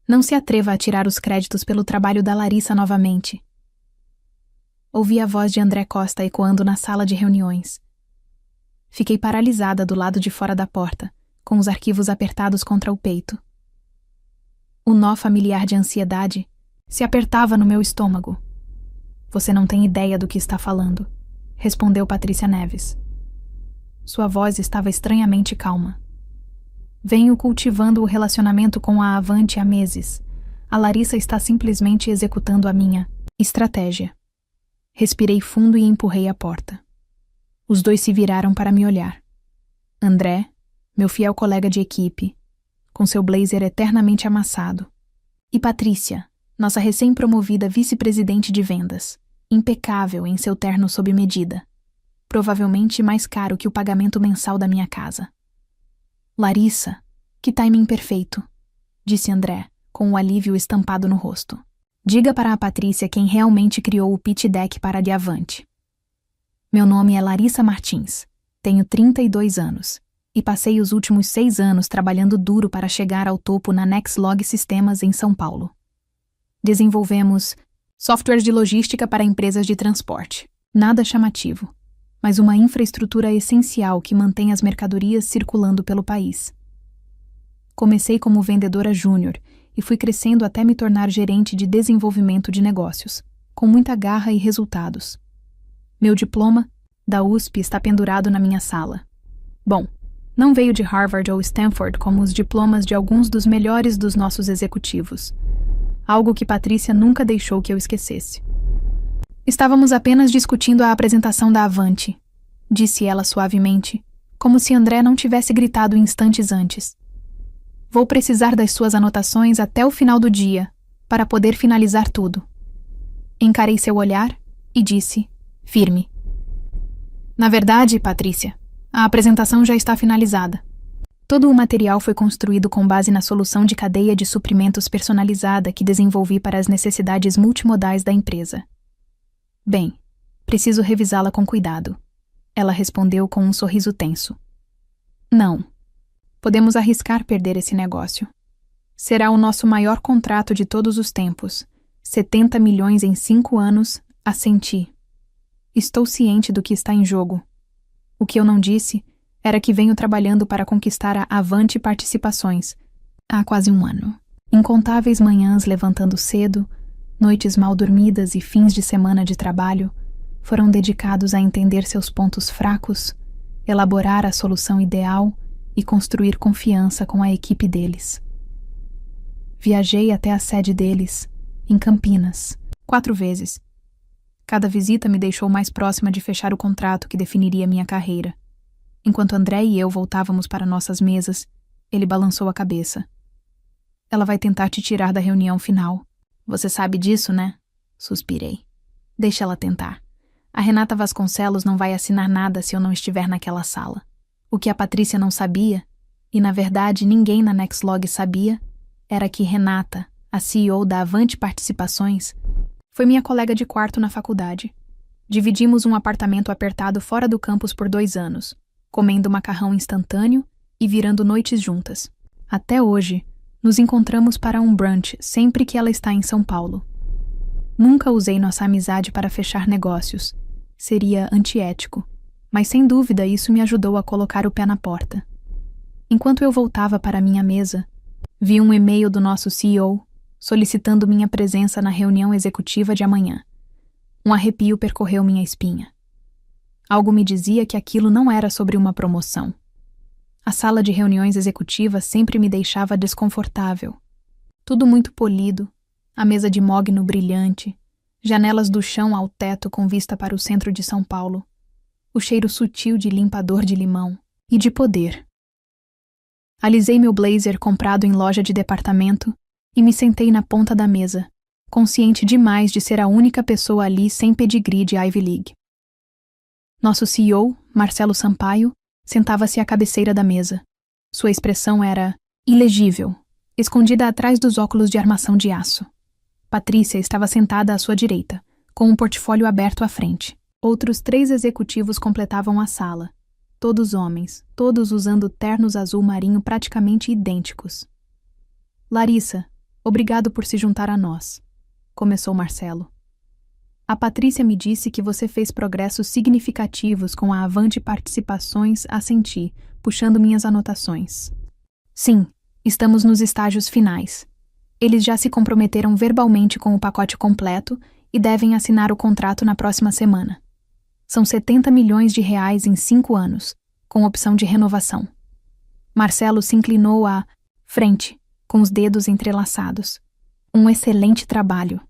Não se atreva a tirar os créditos pelo trabalho da Larissa novamente. Ouvi a voz de André Costa ecoando na sala de reuniões. Fiquei paralisada do lado de fora da porta, com os arquivos apertados contra o peito. O nó familiar de ansiedade se apertava no meu estômago. Você não tem ideia do que está falando, respondeu Patrícia Neves. Sua voz estava estranhamente calma. Venho cultivando o relacionamento com a Avante há meses. A Larissa está simplesmente executando a minha estratégia. Respirei fundo e empurrei a porta. Os dois se viraram para me olhar. André, meu fiel colega de equipe, com seu blazer eternamente amassado. E Patrícia, nossa recém-promovida vice-presidente de vendas, impecável em seu terno sob medida, provavelmente mais caro que o pagamento mensal da minha casa. Larissa, que timing perfeito, disse André, com um alívio estampado no rosto. Diga para a Patrícia quem realmente criou o pitch deck para a Avante. Meu nome é Larissa Martins, tenho 32 anos e passei os últimos 6 anos trabalhando duro para chegar ao topo na Nexlog Sistemas em São Paulo. Desenvolvemos softwares de logística para empresas de transporte. Nada chamativo, mas uma infraestrutura essencial que mantém as mercadorias circulando pelo país. Comecei como vendedora júnior e fui crescendo até me tornar gerente de desenvolvimento de negócios, com muita garra e resultados. Meu diploma da USP está pendurado na minha sala. Bom, não veio de Harvard ou Stanford como os diplomas de alguns dos melhores dos nossos executivos. Algo que Patrícia nunca deixou que eu esquecesse. Estávamos apenas discutindo a apresentação da Avante, disse ela suavemente, como se André não tivesse gritado instantes antes. Vou precisar das suas anotações até o final do dia, para poder finalizar tudo. Encarei seu olhar e disse, firme. Na verdade, Patrícia, a apresentação já está finalizada. Todo o material foi construído com base na solução de cadeia de suprimentos personalizada que desenvolvi para as necessidades multimodais da empresa. Bem, preciso revisá-la com cuidado. Ela respondeu com um sorriso tenso. Não. Podemos arriscar perder esse negócio. Será o nosso maior contrato de todos os tempos. 70 milhões em 5 anos, assenti. Estou ciente do que está em jogo. O que eu não disse era que venho trabalhando para conquistar a Avante Participações há quase 1 ano. Incontáveis manhãs levantando cedo, noites mal dormidas e fins de semana de trabalho foram dedicados a entender seus pontos fracos, elaborar a solução ideal e construir confiança com a equipe deles. Viajei até a sede deles, em Campinas, 4 vezes. Cada visita me deixou mais próxima de fechar o contrato que definiria minha carreira. Enquanto André e eu voltávamos para nossas mesas, ele balançou a cabeça. Ela vai tentar te tirar da reunião final. Você sabe disso, né? Suspirei. Deixa ela tentar. A Renata Vasconcelos não vai assinar nada se eu não estiver naquela sala. O que a Patrícia não sabia, e na verdade ninguém na Nexlog sabia, era que Renata, a CEO da Avante Participações, foi minha colega de quarto na faculdade. Dividimos um apartamento apertado fora do campus por 2 anos, comendo macarrão instantâneo e virando noites juntas. Até hoje, nos encontramos para um brunch sempre que ela está em São Paulo. Nunca usei nossa amizade para fechar negócios. Seria antiético. Mas sem dúvida isso me ajudou a colocar o pé na porta. Enquanto eu voltava para minha mesa, vi um e-mail do nosso CEO solicitando minha presença na reunião executiva de amanhã. Um arrepio percorreu minha espinha. Algo me dizia que aquilo não era sobre uma promoção. A sala de reuniões executivas sempre me deixava desconfortável. Tudo muito polido, a mesa de mogno brilhante, janelas do chão ao teto com vista para o centro de São Paulo, o cheiro sutil de limpador de limão e de poder. Alisei meu blazer comprado em loja de departamento e me sentei na ponta da mesa, consciente demais de ser a única pessoa ali sem pedigree de Ivy League. Nosso CEO, Marcelo Sampaio, sentava-se à cabeceira da mesa. Sua expressão era ilegível, escondida atrás dos óculos de armação de aço. Patrícia estava sentada à sua direita, com um portfólio aberto à frente. Outros 3 executivos completavam a sala. Todos homens, todos usando ternos azul marinho praticamente idênticos. Larissa, Obrigado por se juntar a nós, começou Marcelo. A Patrícia me disse que você fez progressos significativos com a Avante Participações, assenti, puxando minhas anotações. Sim, estamos nos estágios finais. Eles já se comprometeram verbalmente com o pacote completo e devem assinar o contrato na próxima semana. São 70 milhões de reais em 5 anos, com opção de renovação. Marcelo se inclinou à frente, com os dedos entrelaçados. Um excelente trabalho.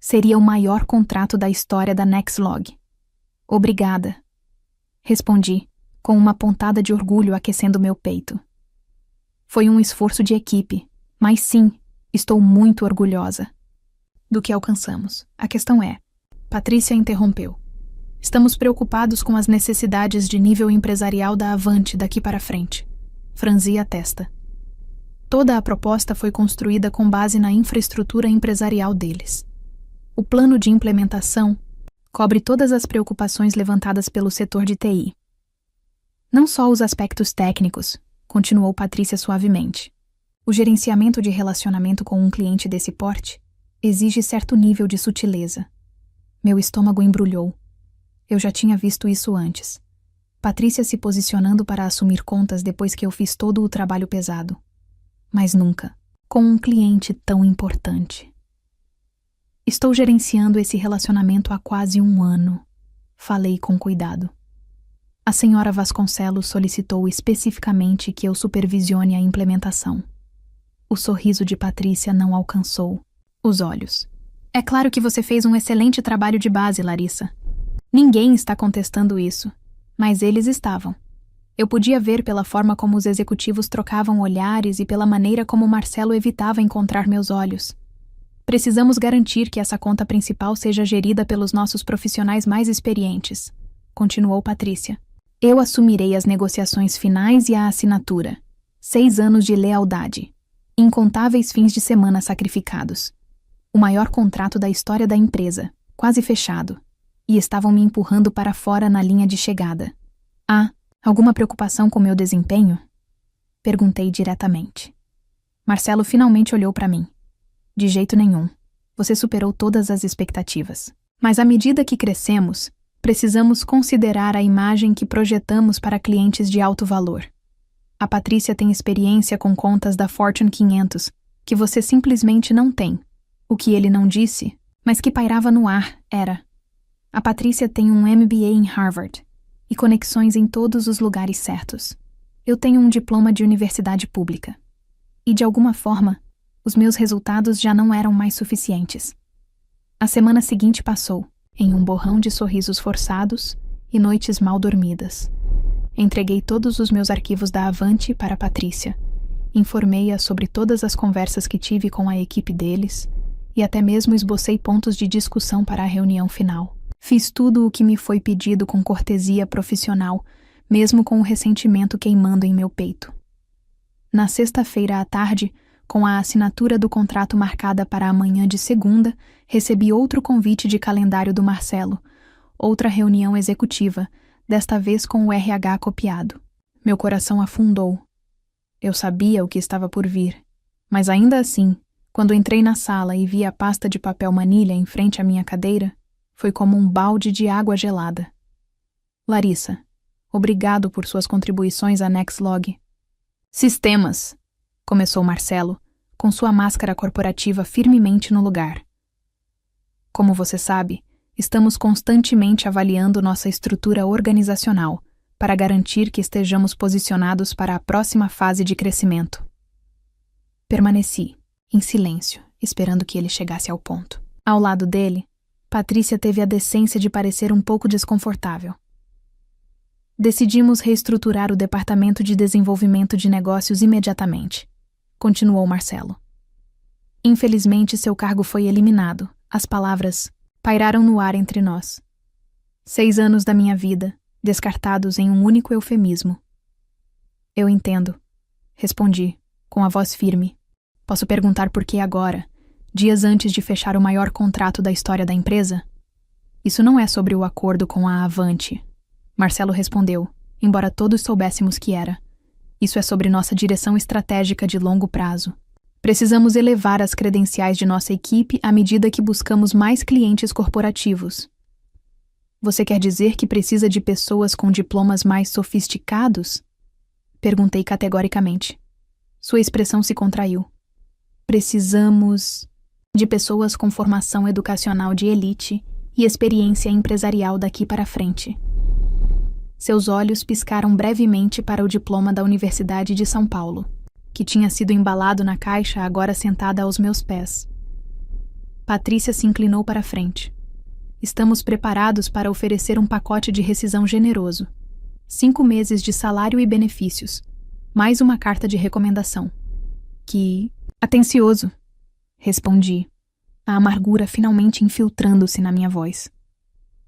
Seria o maior contrato da história da Nexlog. Obrigada. Respondi, com uma pontada de orgulho aquecendo meu peito. Foi um esforço de equipe, mas sim, estou muito orgulhosa do que alcançamos. A questão é, Patrícia interrompeu. Estamos preocupados com as necessidades de nível empresarial da Avante daqui para frente. Franzi a testa. Toda a proposta foi construída com base na infraestrutura empresarial deles. O plano de implementação cobre todas as preocupações levantadas pelo setor de TI. Não só os aspectos técnicos, continuou Patrícia suavemente. O gerenciamento de relacionamento com um cliente desse porte exige certo nível de sutileza. Meu estômago embrulhou. Eu já tinha visto isso antes. Patrícia se posicionando para assumir contas depois que eu fiz todo o trabalho pesado. Mas nunca com um cliente tão importante. Estou gerenciando esse relacionamento há quase 1 ano. Falei com cuidado. A senhora Vasconcelos solicitou especificamente que eu supervisione a implementação. O sorriso de Patrícia não alcançou os olhos. É claro que você fez um excelente trabalho de base, Larissa. Ninguém está contestando isso, mas eles estavam. Eu podia ver pela forma como os executivos trocavam olhares e pela maneira como Marcelo evitava encontrar meus olhos. Precisamos garantir que essa conta principal seja gerida pelos nossos profissionais mais experientes, continuou Patrícia. Eu assumirei as negociações finais e a assinatura. 6 anos de lealdade. Incontáveis fins de semana sacrificados. O maior contrato da história da empresa, quase fechado. E estavam me empurrando para fora na linha de chegada. Ah, alguma preocupação com meu desempenho? Perguntei diretamente. Marcelo finalmente olhou para mim. De jeito nenhum. Você superou todas as expectativas. Mas à medida que crescemos, precisamos considerar a imagem que projetamos para clientes de alto valor. A Patrícia tem experiência com contas da Fortune 500, que você simplesmente não tem. O que ele não disse, mas que pairava no ar, era: a Patrícia tem um MBA em Harvard e conexões em todos os lugares certos. Eu tenho um diploma de universidade pública. E de alguma forma, os meus resultados já não eram mais suficientes. A semana seguinte passou, em um borrão de sorrisos forçados e noites mal dormidas. Entreguei todos os meus arquivos da Avante para Patrícia. Informei-a sobre todas as conversas que tive com a equipe deles e até mesmo esbocei pontos de discussão para a reunião final. Fiz tudo o que me foi pedido com cortesia profissional, mesmo com o ressentimento queimando em meu peito. Na sexta-feira à tarde, com a assinatura do contrato marcada para a manhã de segunda, recebi outro convite de calendário do Marcelo, outra reunião executiva, desta vez com o RH copiado. Meu coração afundou. Eu sabia o que estava por vir, mas ainda assim, quando entrei na sala e vi a pasta de papel manilha em frente à minha cadeira, foi como um balde de água gelada. Larissa, obrigado por suas contribuições à Nexlog. Sistemas, começou Marcelo, com sua máscara corporativa firmemente no lugar. Como você sabe, estamos constantemente avaliando nossa estrutura organizacional para garantir que estejamos posicionados para a próxima fase de crescimento. Permaneci, em silêncio, esperando que ele chegasse ao ponto. Ao lado dele, Patrícia teve a decência de parecer um pouco desconfortável. Decidimos reestruturar o departamento de desenvolvimento de negócios imediatamente, continuou Marcelo. Infelizmente, seu cargo foi eliminado. As palavras pairaram no ar entre nós. 6 anos da minha vida, descartados em um único eufemismo. Eu entendo, respondi, com a voz firme. Posso perguntar por que agora, dias antes de fechar o maior contrato da história da empresa? Isso não é sobre o acordo com a Avante, Marcelo respondeu, embora todos soubéssemos que era. Isso é sobre nossa direção estratégica de longo prazo. Precisamos elevar as credenciais de nossa equipe à medida que buscamos mais clientes corporativos. Você quer dizer que precisa de pessoas com diplomas mais sofisticados? Perguntei categoricamente. Sua expressão se contraiu. Precisamos de pessoas com formação educacional de elite e experiência empresarial daqui para frente. Seus olhos piscaram brevemente para o diploma da Universidade de São Paulo, que tinha sido embalado na caixa agora sentada aos meus pés. Patrícia se inclinou para a frente. Estamos preparados para oferecer um pacote de rescisão generoso. 5 meses de salário e benefícios, mais uma carta de recomendação. Que atencioso, respondi, a amargura finalmente infiltrando-se na minha voz.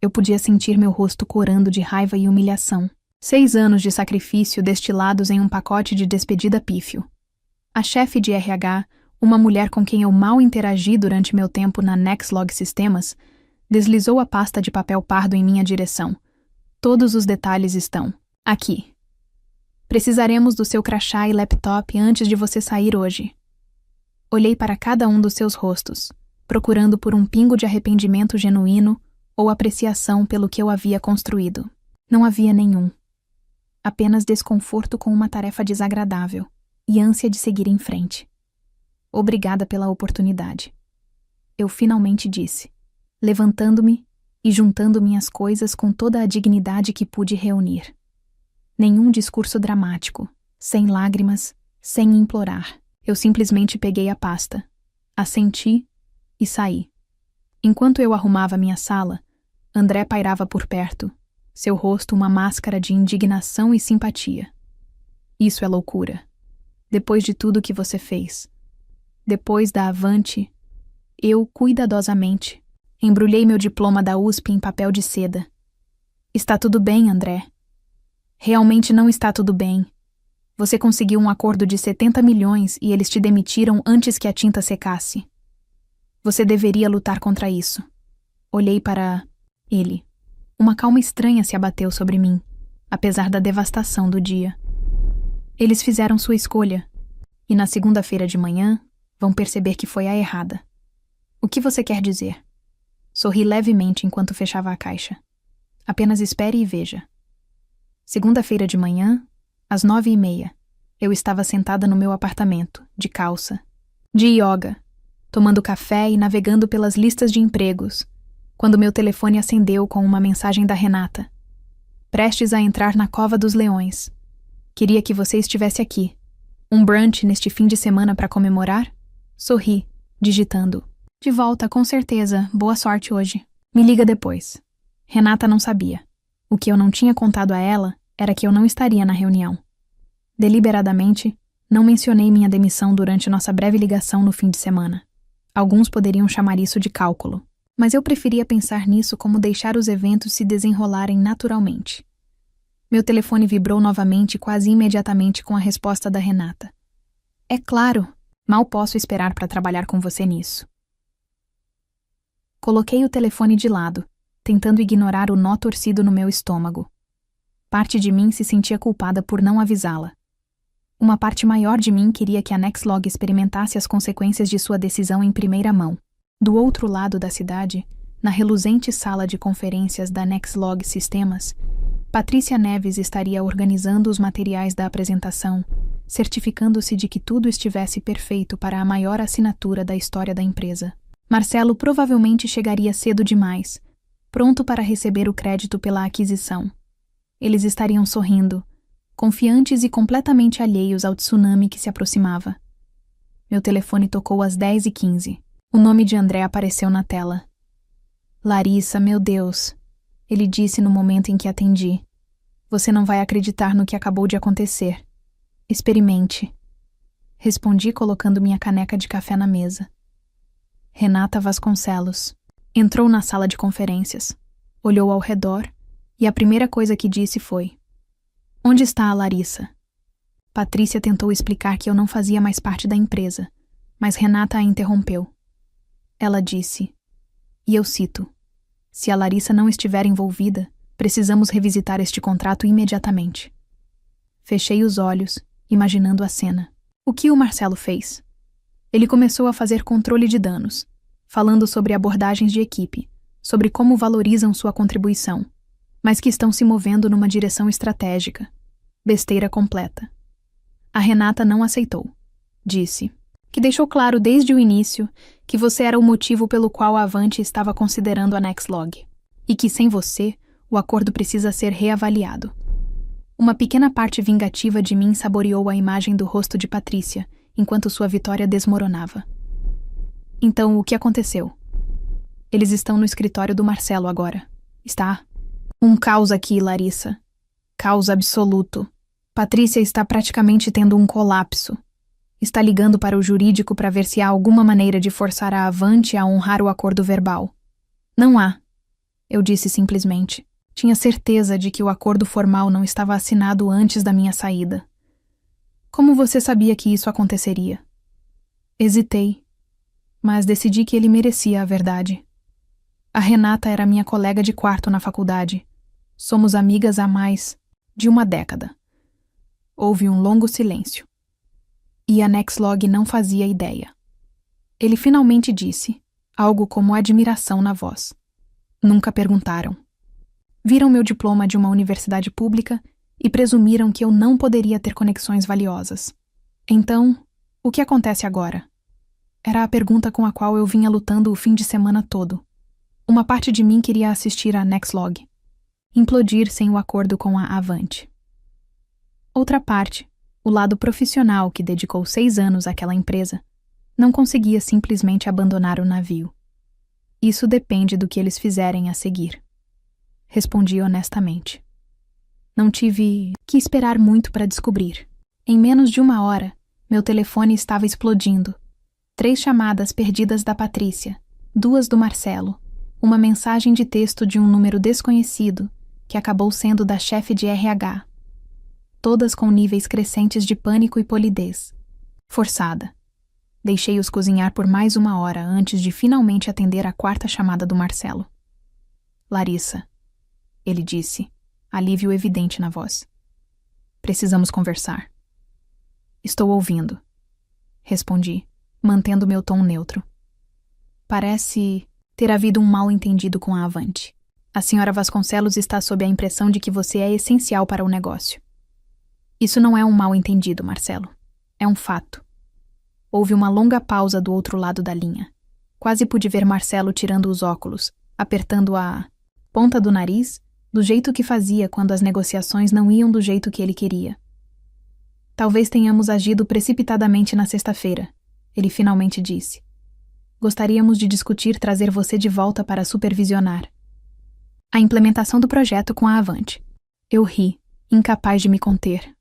Eu podia sentir meu rosto corando de raiva e humilhação. 6 anos de sacrifício destilados em um pacote de despedida pífio. A chefe de RH, uma mulher com quem eu mal interagi durante meu tempo na Nexlog Sistemas, deslizou a pasta de papel pardo em minha direção. Todos os detalhes estão aqui. Precisaremos do seu crachá e laptop antes de você sair hoje. Olhei para cada um dos seus rostos, procurando por um pingo de arrependimento genuíno ou apreciação pelo que eu havia construído. Não havia nenhum. Apenas desconforto com uma tarefa desagradável e ânsia de seguir em frente. Obrigada pela oportunidade. Eu finalmente disse, levantando-me e juntando minhas coisas com toda a dignidade que pude reunir. Nenhum discurso dramático, sem lágrimas, sem implorar. Eu simplesmente peguei a pasta, assenti e saí. Enquanto eu arrumava minha sala, André pairava por perto, seu rosto uma máscara de indignação e simpatia. Isso é loucura. Depois de tudo que você fez. Depois da Avante, eu, cuidadosamente, embrulhei meu diploma da USP em papel de seda. Está tudo bem, André. Realmente não está tudo bem. Você conseguiu um acordo de 70 milhões e eles te demitiram antes que a tinta secasse. Você deveria lutar contra isso. Olhei para ele. Uma calma estranha se abateu sobre mim, apesar da devastação do dia. Eles fizeram sua escolha, e na segunda-feira de manhã vão perceber que foi a errada. O que você quer dizer? Sorri levemente enquanto fechava a caixa. Apenas espere e veja. Segunda-feira de manhã, às 9h30, eu estava sentada no meu apartamento, de calça, de yoga, tomando café e navegando pelas listas de empregos, quando meu telefone acendeu com uma mensagem da Renata. Prestes a entrar na Cova dos Leões. Queria que você estivesse aqui. Um brunch neste fim de semana para comemorar? Sorri, digitando. De volta, com certeza. Boa sorte hoje. Me liga depois. Renata não sabia. O que eu não tinha contado a ela era que eu não estaria na reunião. Deliberadamente, não mencionei minha demissão durante nossa breve ligação no fim de semana. Alguns poderiam chamar isso de cálculo, mas eu preferia pensar nisso como deixar os eventos se desenrolarem naturalmente. Meu telefone vibrou novamente quase imediatamente com a resposta da Renata. É claro, mal posso esperar para trabalhar com você nisso. Coloquei o telefone de lado, tentando ignorar o nó torcido no meu estômago. Parte de mim se sentia culpada por não avisá-la. Uma parte maior de mim queria que a Nexlog experimentasse as consequências de sua decisão em primeira mão. Do outro lado da cidade, na reluzente sala de conferências da Nexlog Sistemas, Patrícia Neves estaria organizando os materiais da apresentação, certificando-se de que tudo estivesse perfeito para a maior assinatura da história da empresa. Marcelo provavelmente chegaria cedo demais, pronto para receber o crédito pela aquisição. Eles estariam sorrindo, confiantes e completamente alheios ao tsunami que se aproximava. Meu telefone tocou às 10h15. O nome de André apareceu na tela. Larissa, meu Deus, ele disse no momento em que atendi. Você não vai acreditar no que acabou de acontecer. Experimente. Respondi colocando minha caneca de café na mesa. Renata Vasconcelos entrou na sala de conferências, olhou ao redor e a primeira coisa que disse foi: Onde está a Larissa? Patrícia tentou explicar que eu não fazia mais parte da empresa, mas Renata a interrompeu. Ela disse, e eu cito, se a Larissa não estiver envolvida, precisamos revisitar este contrato imediatamente. Fechei os olhos, imaginando a cena. O que o Marcelo fez? Ele começou a fazer controle de danos, falando sobre abordagens de equipe, sobre como valorizam sua contribuição, mas que estão se movendo numa direção estratégica. Besteira completa. A Renata não aceitou. Disse que deixou claro desde o início que você era o motivo pelo qual a Avante estava considerando a Nexlog, e que sem você, o acordo precisa ser reavaliado. Uma pequena parte vingativa de mim saboreou a imagem do rosto de Patrícia, enquanto sua vitória desmoronava. Então, o que aconteceu? Eles estão no escritório do Marcelo agora. Está? Um caos aqui, Larissa. Caos absoluto. Patrícia está praticamente tendo um colapso. Está ligando para o jurídico para ver se há alguma maneira de forçar a Avante a honrar o acordo verbal. Não há. Eu disse simplesmente. Tinha certeza de que o acordo formal não estava assinado antes da minha saída. Como você sabia que isso aconteceria? Hesitei, mas decidi que ele merecia a verdade. A Renata era minha colega de quarto na faculdade. Somos amigas há mais de uma década. Houve um longo silêncio. E a Nexlog não fazia ideia. Ele finalmente disse, algo como admiração na voz. Nunca perguntaram. Viram meu diploma de uma universidade pública e presumiram que eu não poderia ter conexões valiosas. Então, o que acontece agora? Era a pergunta com a qual eu vinha lutando o fim de semana todo. Uma parte de mim queria assistir a Nexlog, implodir sem o acordo com a Avante. Outra parte, o lado profissional que dedicou 6 anos àquela empresa, não conseguia simplesmente abandonar o navio. Isso depende do que eles fizerem a seguir. Respondi honestamente. Não tive que esperar muito para descobrir. Em menos de 1 hora, meu telefone estava explodindo. 3 chamadas perdidas da Patrícia, 2 do Marcelo, uma mensagem de texto de um número desconhecido, que acabou sendo da chefe de RH. Todas com níveis crescentes de pânico e polidez. Forçada. Deixei-os cozinhar por mais 1 hora antes de finalmente atender a 4ª chamada do Marcelo. Larissa, ele disse, alívio evidente na voz. Precisamos conversar. Estou ouvindo. Respondi, mantendo meu tom neutro. Parece ter havido um mal-entendido com a Avante. A senhora Vasconcelos está sob a impressão de que você é essencial para o negócio. Isso não é um mal-entendido, Marcelo. É um fato. Houve uma longa pausa do outro lado da linha. Quase pude ver Marcelo tirando os óculos, apertando a ponta do nariz, do jeito que fazia quando as negociações não iam do jeito que ele queria. Talvez tenhamos agido precipitadamente na sexta-feira, ele finalmente disse. Gostaríamos de discutir trazer você de volta para supervisionar a implementação do projeto com a Avante. Eu ri, incapaz de me conter.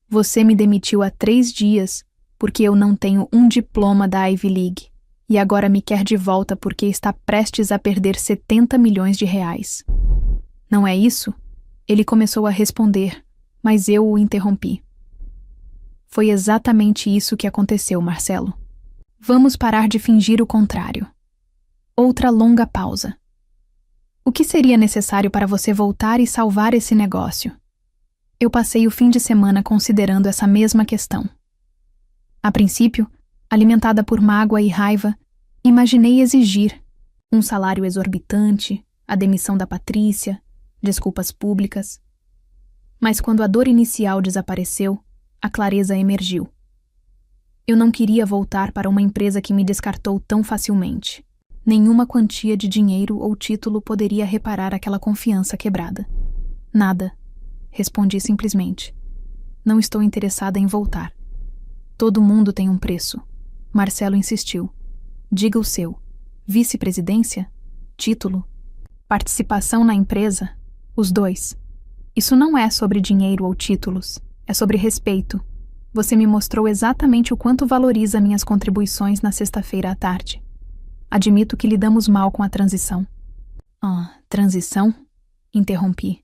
Você me demitiu há 3 dias porque eu não tenho um diploma da Ivy League e agora me quer de volta porque está prestes a perder 70 milhões de reais. Não é isso? Ele começou a responder, mas eu o interrompi. Foi exatamente isso que aconteceu, Marcelo. Vamos parar de fingir o contrário. Outra longa pausa. O que seria necessário para você voltar e salvar esse negócio? Eu passei o fim de semana considerando essa mesma questão. A princípio, alimentada por mágoa e raiva, imaginei exigir um salário exorbitante, a demissão da Patrícia, desculpas públicas. Mas quando a dor inicial desapareceu, a clareza emergiu. Eu não queria voltar para uma empresa que me descartou tão facilmente. Nenhuma quantia de dinheiro ou título poderia reparar aquela confiança quebrada. Nada. Respondi simplesmente. Não estou interessada em voltar. Todo mundo tem um preço. Marcelo insistiu. Diga o seu. Vice-presidência? Título? Participação na empresa? Os 2. Isso não é sobre dinheiro ou títulos. É sobre respeito. Você me mostrou exatamente o quanto valoriza minhas contribuições na sexta-feira à tarde. Admito que lidamos mal com a transição. Transição? Interrompi.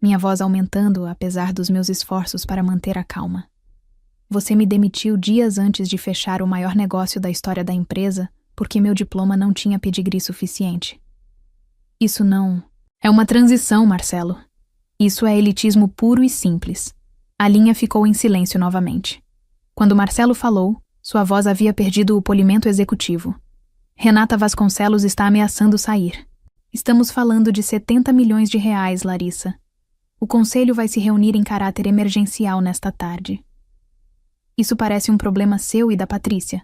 Minha voz aumentando apesar dos meus esforços para manter a calma. Você me demitiu dias antes de fechar o maior negócio da história da empresa porque meu diploma não tinha pedigree suficiente. Isso não... É uma transição, Marcelo. Isso é elitismo puro e simples. A linha ficou em silêncio novamente. Quando Marcelo falou, Sua voz havia perdido o polimento executivo. Renata Vasconcelos está ameaçando sair. Estamos falando de 70 milhões de reais, Larissa. O conselho vai se reunir em caráter emergencial nesta tarde. Isso parece um problema seu e da Patrícia.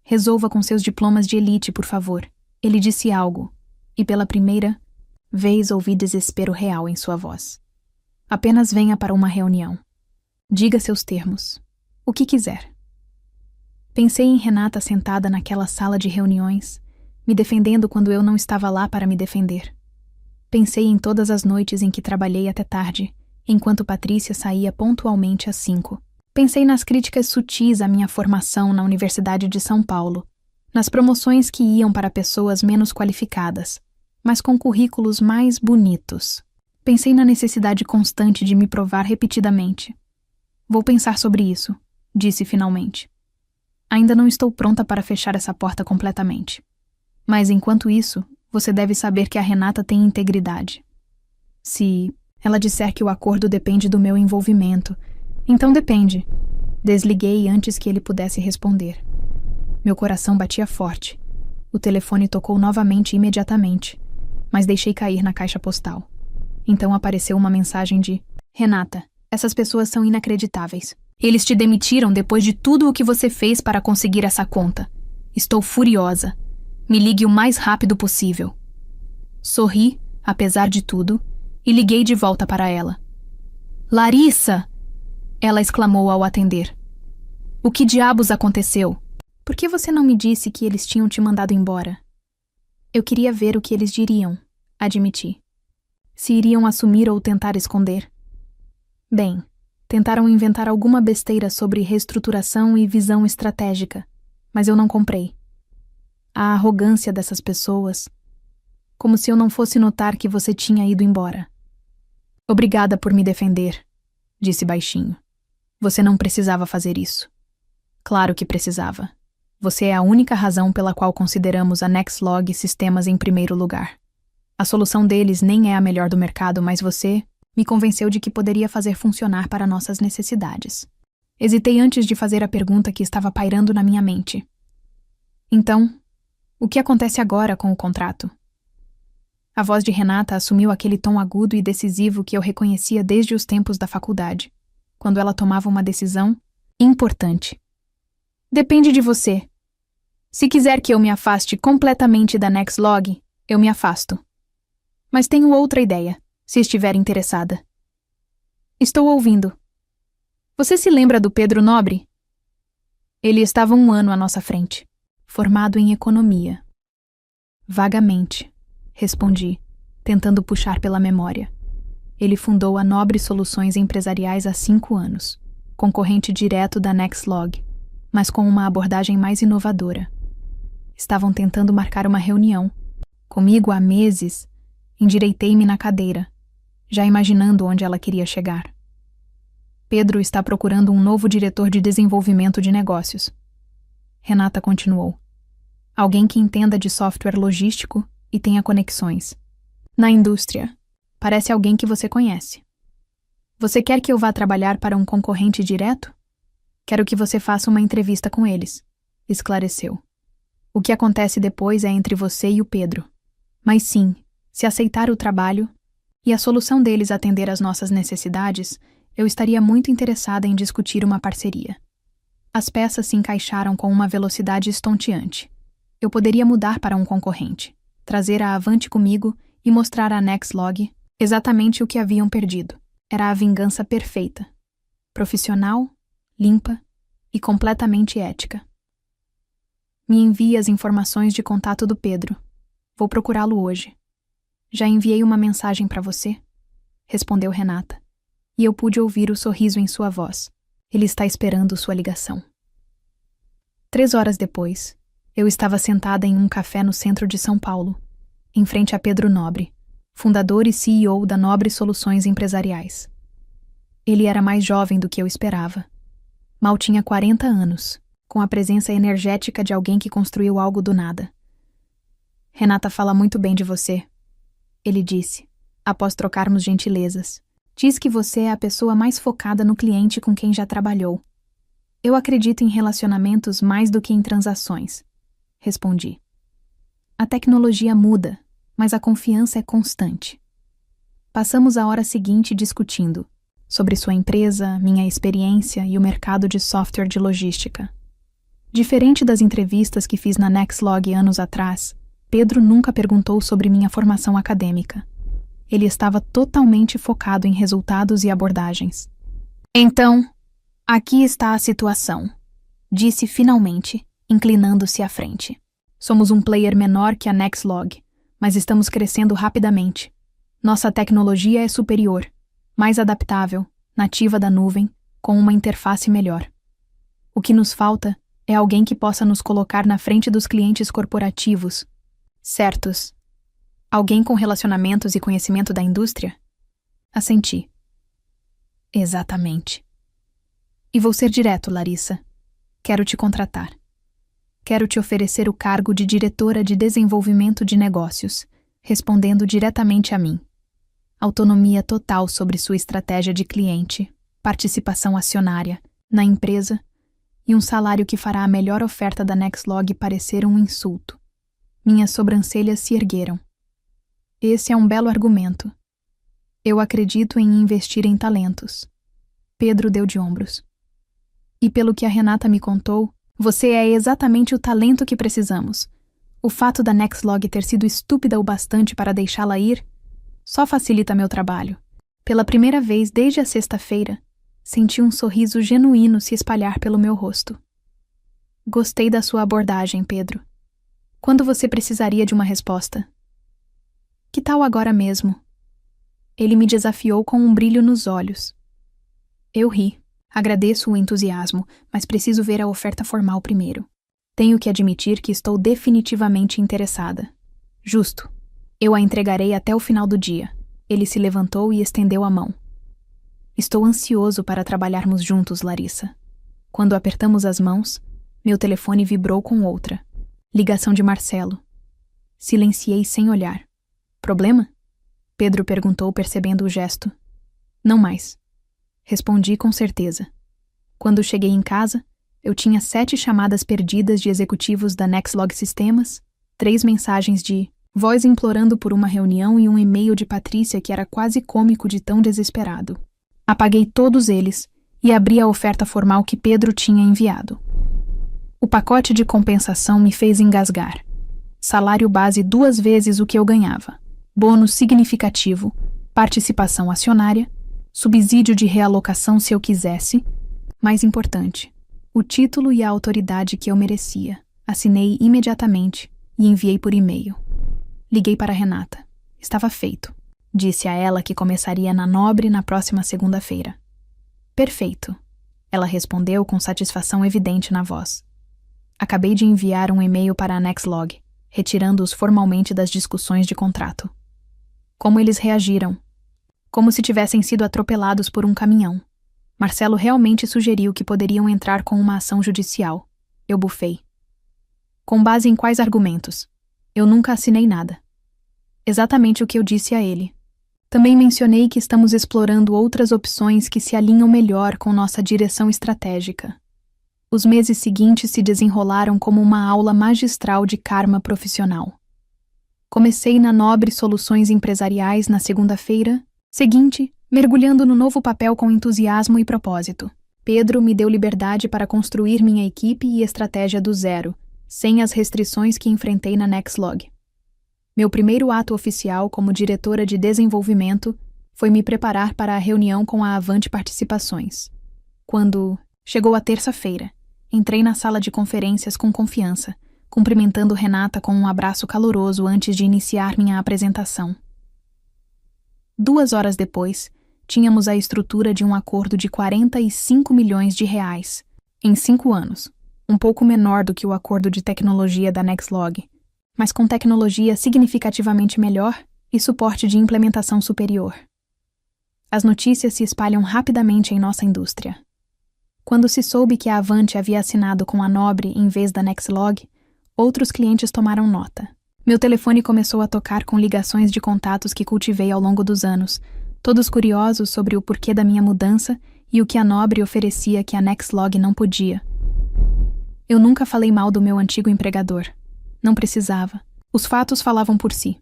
Resolva com seus diplomas de elite, por favor. Ele disse algo, e pela primeira vez ouvi desespero real em sua voz. Apenas venha para uma reunião. Diga seus termos. O que quiser. Pensei em Renata sentada naquela sala de reuniões, me defendendo quando eu não estava lá para me defender. Pensei em todas as noites em que trabalhei até tarde, enquanto Patrícia saía pontualmente às 5. Pensei nas críticas sutis à minha formação na Universidade de São Paulo, nas promoções que iam para pessoas menos qualificadas, mas com currículos mais bonitos. Pensei na necessidade constante de me provar repetidamente. Vou pensar sobre isso, disse finalmente. Ainda não estou pronta para fechar essa porta completamente. Mas enquanto isso, você deve saber que a Renata tem integridade. Se ela disser que o acordo depende do meu envolvimento, então depende. Desliguei antes que ele pudesse responder. Meu coração batia forte. O telefone tocou novamente imediatamente, mas deixei cair na caixa postal. Então apareceu uma mensagem de: Renata, essas pessoas são inacreditáveis. Eles te demitiram depois de tudo o que você fez para conseguir essa conta. Estou furiosa. Me ligue o mais rápido possível. Sorri, apesar de tudo, e liguei de volta para ela. Larissa! Ela exclamou ao atender. O que diabos aconteceu? Por que você não me disse que eles tinham te mandado embora? Eu queria ver o que eles diriam, admiti. Se iriam assumir ou tentar esconder. Bem, tentaram inventar alguma besteira sobre reestruturação e visão estratégica, mas eu não comprei. A arrogância dessas pessoas. Como se eu não fosse notar que você tinha ido embora. Obrigada por me defender, disse baixinho. Você não precisava fazer isso. Claro que precisava. Você é a única razão pela qual consideramos a Nexlog Sistemas em primeiro lugar. A solução deles nem é a melhor do mercado, mas você me convenceu de que poderia fazer funcionar para nossas necessidades. Hesitei antes de fazer a pergunta que estava pairando na minha mente. Então, o que acontece agora com o contrato? A voz de Renata assumiu aquele tom agudo e decisivo que eu reconhecia desde os tempos da faculdade, quando ela tomava uma decisão importante. Depende de você. Se quiser que eu me afaste completamente da Nexlog, eu me afasto. Mas tenho outra ideia, se estiver interessada. Estou ouvindo. Você se lembra do Pedro Nobre? Ele estava 1 ano à nossa frente, formado em economia. Vagamente, respondi, tentando puxar pela memória. Ele fundou a Nobre Soluções Empresariais há 5 anos, concorrente direto da Nexlog, mas com uma abordagem mais inovadora. Estavam tentando marcar uma reunião. Comigo há meses, endireitei-me na cadeira, já imaginando onde ela queria chegar. Pedro está procurando um novo diretor de desenvolvimento de negócios. Renata continuou. Alguém que entenda de software logístico e tenha conexões. Na indústria, parece alguém que você conhece. Você quer que eu vá trabalhar para um concorrente direto? Quero que você faça uma entrevista com eles, esclareceu. O que acontece depois é entre você e o Pedro. Mas sim, se aceitar o trabalho e a solução deles atender às nossas necessidades, eu estaria muito interessada em discutir uma parceria. As peças se encaixaram com uma velocidade estonteante. Eu poderia mudar para um concorrente, trazer a Avante comigo e mostrar à Nexlog exatamente o que haviam perdido. Era a vingança perfeita. Profissional, limpa e completamente ética. Me envie as informações de contato do Pedro. Vou procurá-lo hoje. Já enviei uma mensagem para você? Respondeu Renata. E eu pude ouvir o sorriso em sua voz. Ele está esperando sua ligação. 3 horas depois, eu estava sentada em um café no centro de São Paulo, em frente a Pedro Nobre, fundador e CEO da Nobre Soluções Empresariais. Ele era mais jovem do que eu esperava. Mal tinha 40 anos, com a presença energética de alguém que construiu algo do nada. Renata fala muito bem de você, ele disse, após trocarmos gentilezas. Diz que você é a pessoa mais focada no cliente com quem já trabalhou. Eu acredito em relacionamentos mais do que em transações, respondi. A tecnologia muda, mas a confiança é constante. Passamos a hora seguinte discutindo sobre sua empresa, minha experiência e o mercado de software de logística. Diferente das entrevistas que fiz na Nexlog anos atrás, Pedro nunca perguntou sobre minha formação acadêmica. Ele estava totalmente focado em resultados e abordagens. Então, aqui está a situação, disse finalmente, inclinando-se à frente. Somos um player menor que a Nexlog, mas estamos crescendo rapidamente. Nossa tecnologia é superior, mais adaptável, nativa da nuvem, com uma interface melhor. O que nos falta é alguém que possa nos colocar na frente dos clientes corporativos, certos. Alguém com relacionamentos e conhecimento da indústria? Assenti. Exatamente. E vou ser direto, Larissa. Quero te contratar. Quero te oferecer o cargo de diretora de desenvolvimento de negócios, respondendo diretamente a mim. Autonomia total sobre sua estratégia de cliente, participação acionária na empresa e um salário que fará a melhor oferta da Nexlog parecer um insulto. Minhas sobrancelhas se ergueram. Esse é um belo argumento. Eu acredito em investir em talentos. Pedro deu de ombros. E pelo que a Renata me contou, você é exatamente o talento que precisamos. O fato da Nexlog ter sido estúpida o bastante para deixá-la ir só facilita meu trabalho. Pela primeira vez desde a sexta-feira, senti um sorriso genuíno se espalhar pelo meu rosto. Gostei da sua abordagem, Pedro. Quando você precisaria de uma resposta? Que tal agora mesmo? Ele me desafiou com um brilho nos olhos. Eu ri. Agradeço o entusiasmo, mas preciso ver a oferta formal primeiro. Tenho que admitir que estou definitivamente interessada. Justo. Eu a entregarei até o final do dia. Ele se levantou e estendeu a mão. Estou ansioso para trabalharmos juntos, Larissa. Quando apertamos as mãos, meu telefone vibrou com outra. Ligação de Marcelo. Silenciei sem olhar. Problema? Pedro perguntou, percebendo o gesto. Não mais. Respondi com certeza. Quando cheguei em casa, eu tinha 7 chamadas perdidas de executivos da Nexlog Sistemas, 3 mensagens de voz implorando por uma reunião e um e-mail de Patrícia que era quase cômico de tão desesperado. Apaguei todos eles e abri a oferta formal que Pedro tinha enviado. O pacote de compensação me fez engasgar. Salário base 2 vezes o que eu ganhava. Bônus significativo, participação acionária, subsídio de realocação se eu quisesse. Mais importante, o título e a autoridade que eu merecia. Assinei imediatamente e enviei por e-mail. Liguei para Renata. Estava feito. Disse a ela que começaria na Nobre na próxima segunda-feira. Perfeito. Ela respondeu com satisfação evidente na voz. Acabei de enviar um e-mail para a Nexlog, retirando-os formalmente das discussões de contrato. Como eles reagiram? Como se tivessem sido atropelados por um caminhão. Marcelo realmente sugeriu que poderiam entrar com uma ação judicial. Eu bufei. Com base em quais argumentos? Eu nunca assinei nada. Exatamente o que eu disse a ele. Também mencionei que estamos explorando outras opções que se alinham melhor com nossa direção estratégica. Os meses seguintes se desenrolaram como uma aula magistral de karma profissional. Comecei na Nobre Soluções Empresariais na segunda-feira seguinte, mergulhando no novo papel com entusiasmo e propósito. Pedro me deu liberdade para construir minha equipe e estratégia do zero, sem as restrições que enfrentei na Nexlog. Meu primeiro ato oficial como diretora de desenvolvimento foi me preparar para a reunião com a Avante Participações. Quando chegou a terça-feira, entrei na sala de conferências com confiança, cumprimentando Renata com um abraço caloroso antes de iniciar minha apresentação. 2 horas depois, tínhamos a estrutura de um acordo de 45 milhões de reais, em 5 anos, um pouco menor do que o acordo de tecnologia da Nexlog, mas com tecnologia significativamente melhor e suporte de implementação superior. As notícias se espalham rapidamente em nossa indústria. Quando se soube que a Avante havia assinado com a Nobre em vez da Nexlog, outros clientes tomaram nota. Meu telefone começou a tocar com ligações de contatos que cultivei ao longo dos anos, todos curiosos sobre o porquê da minha mudança e o que a Nobre oferecia que a Nexlog não podia. Eu nunca falei mal do meu antigo empregador. Não precisava. Os fatos falavam por si.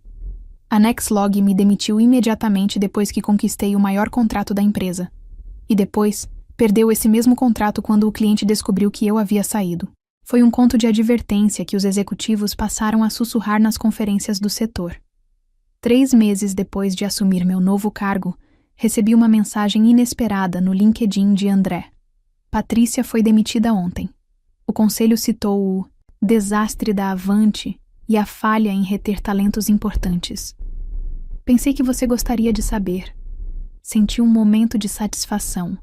A Nexlog me demitiu imediatamente depois que conquistei o maior contrato da empresa. E depois, perdeu esse mesmo contrato quando o cliente descobriu que eu havia saído. Foi um conto de advertência que os executivos passaram a sussurrar nas conferências do setor. 3 meses depois de assumir meu novo cargo, recebi uma mensagem inesperada no LinkedIn de André. Patrícia foi demitida ontem. O conselho citou o desastre da Avante e a falha em reter talentos importantes. Pensei que você gostaria de saber. Senti um momento de satisfação,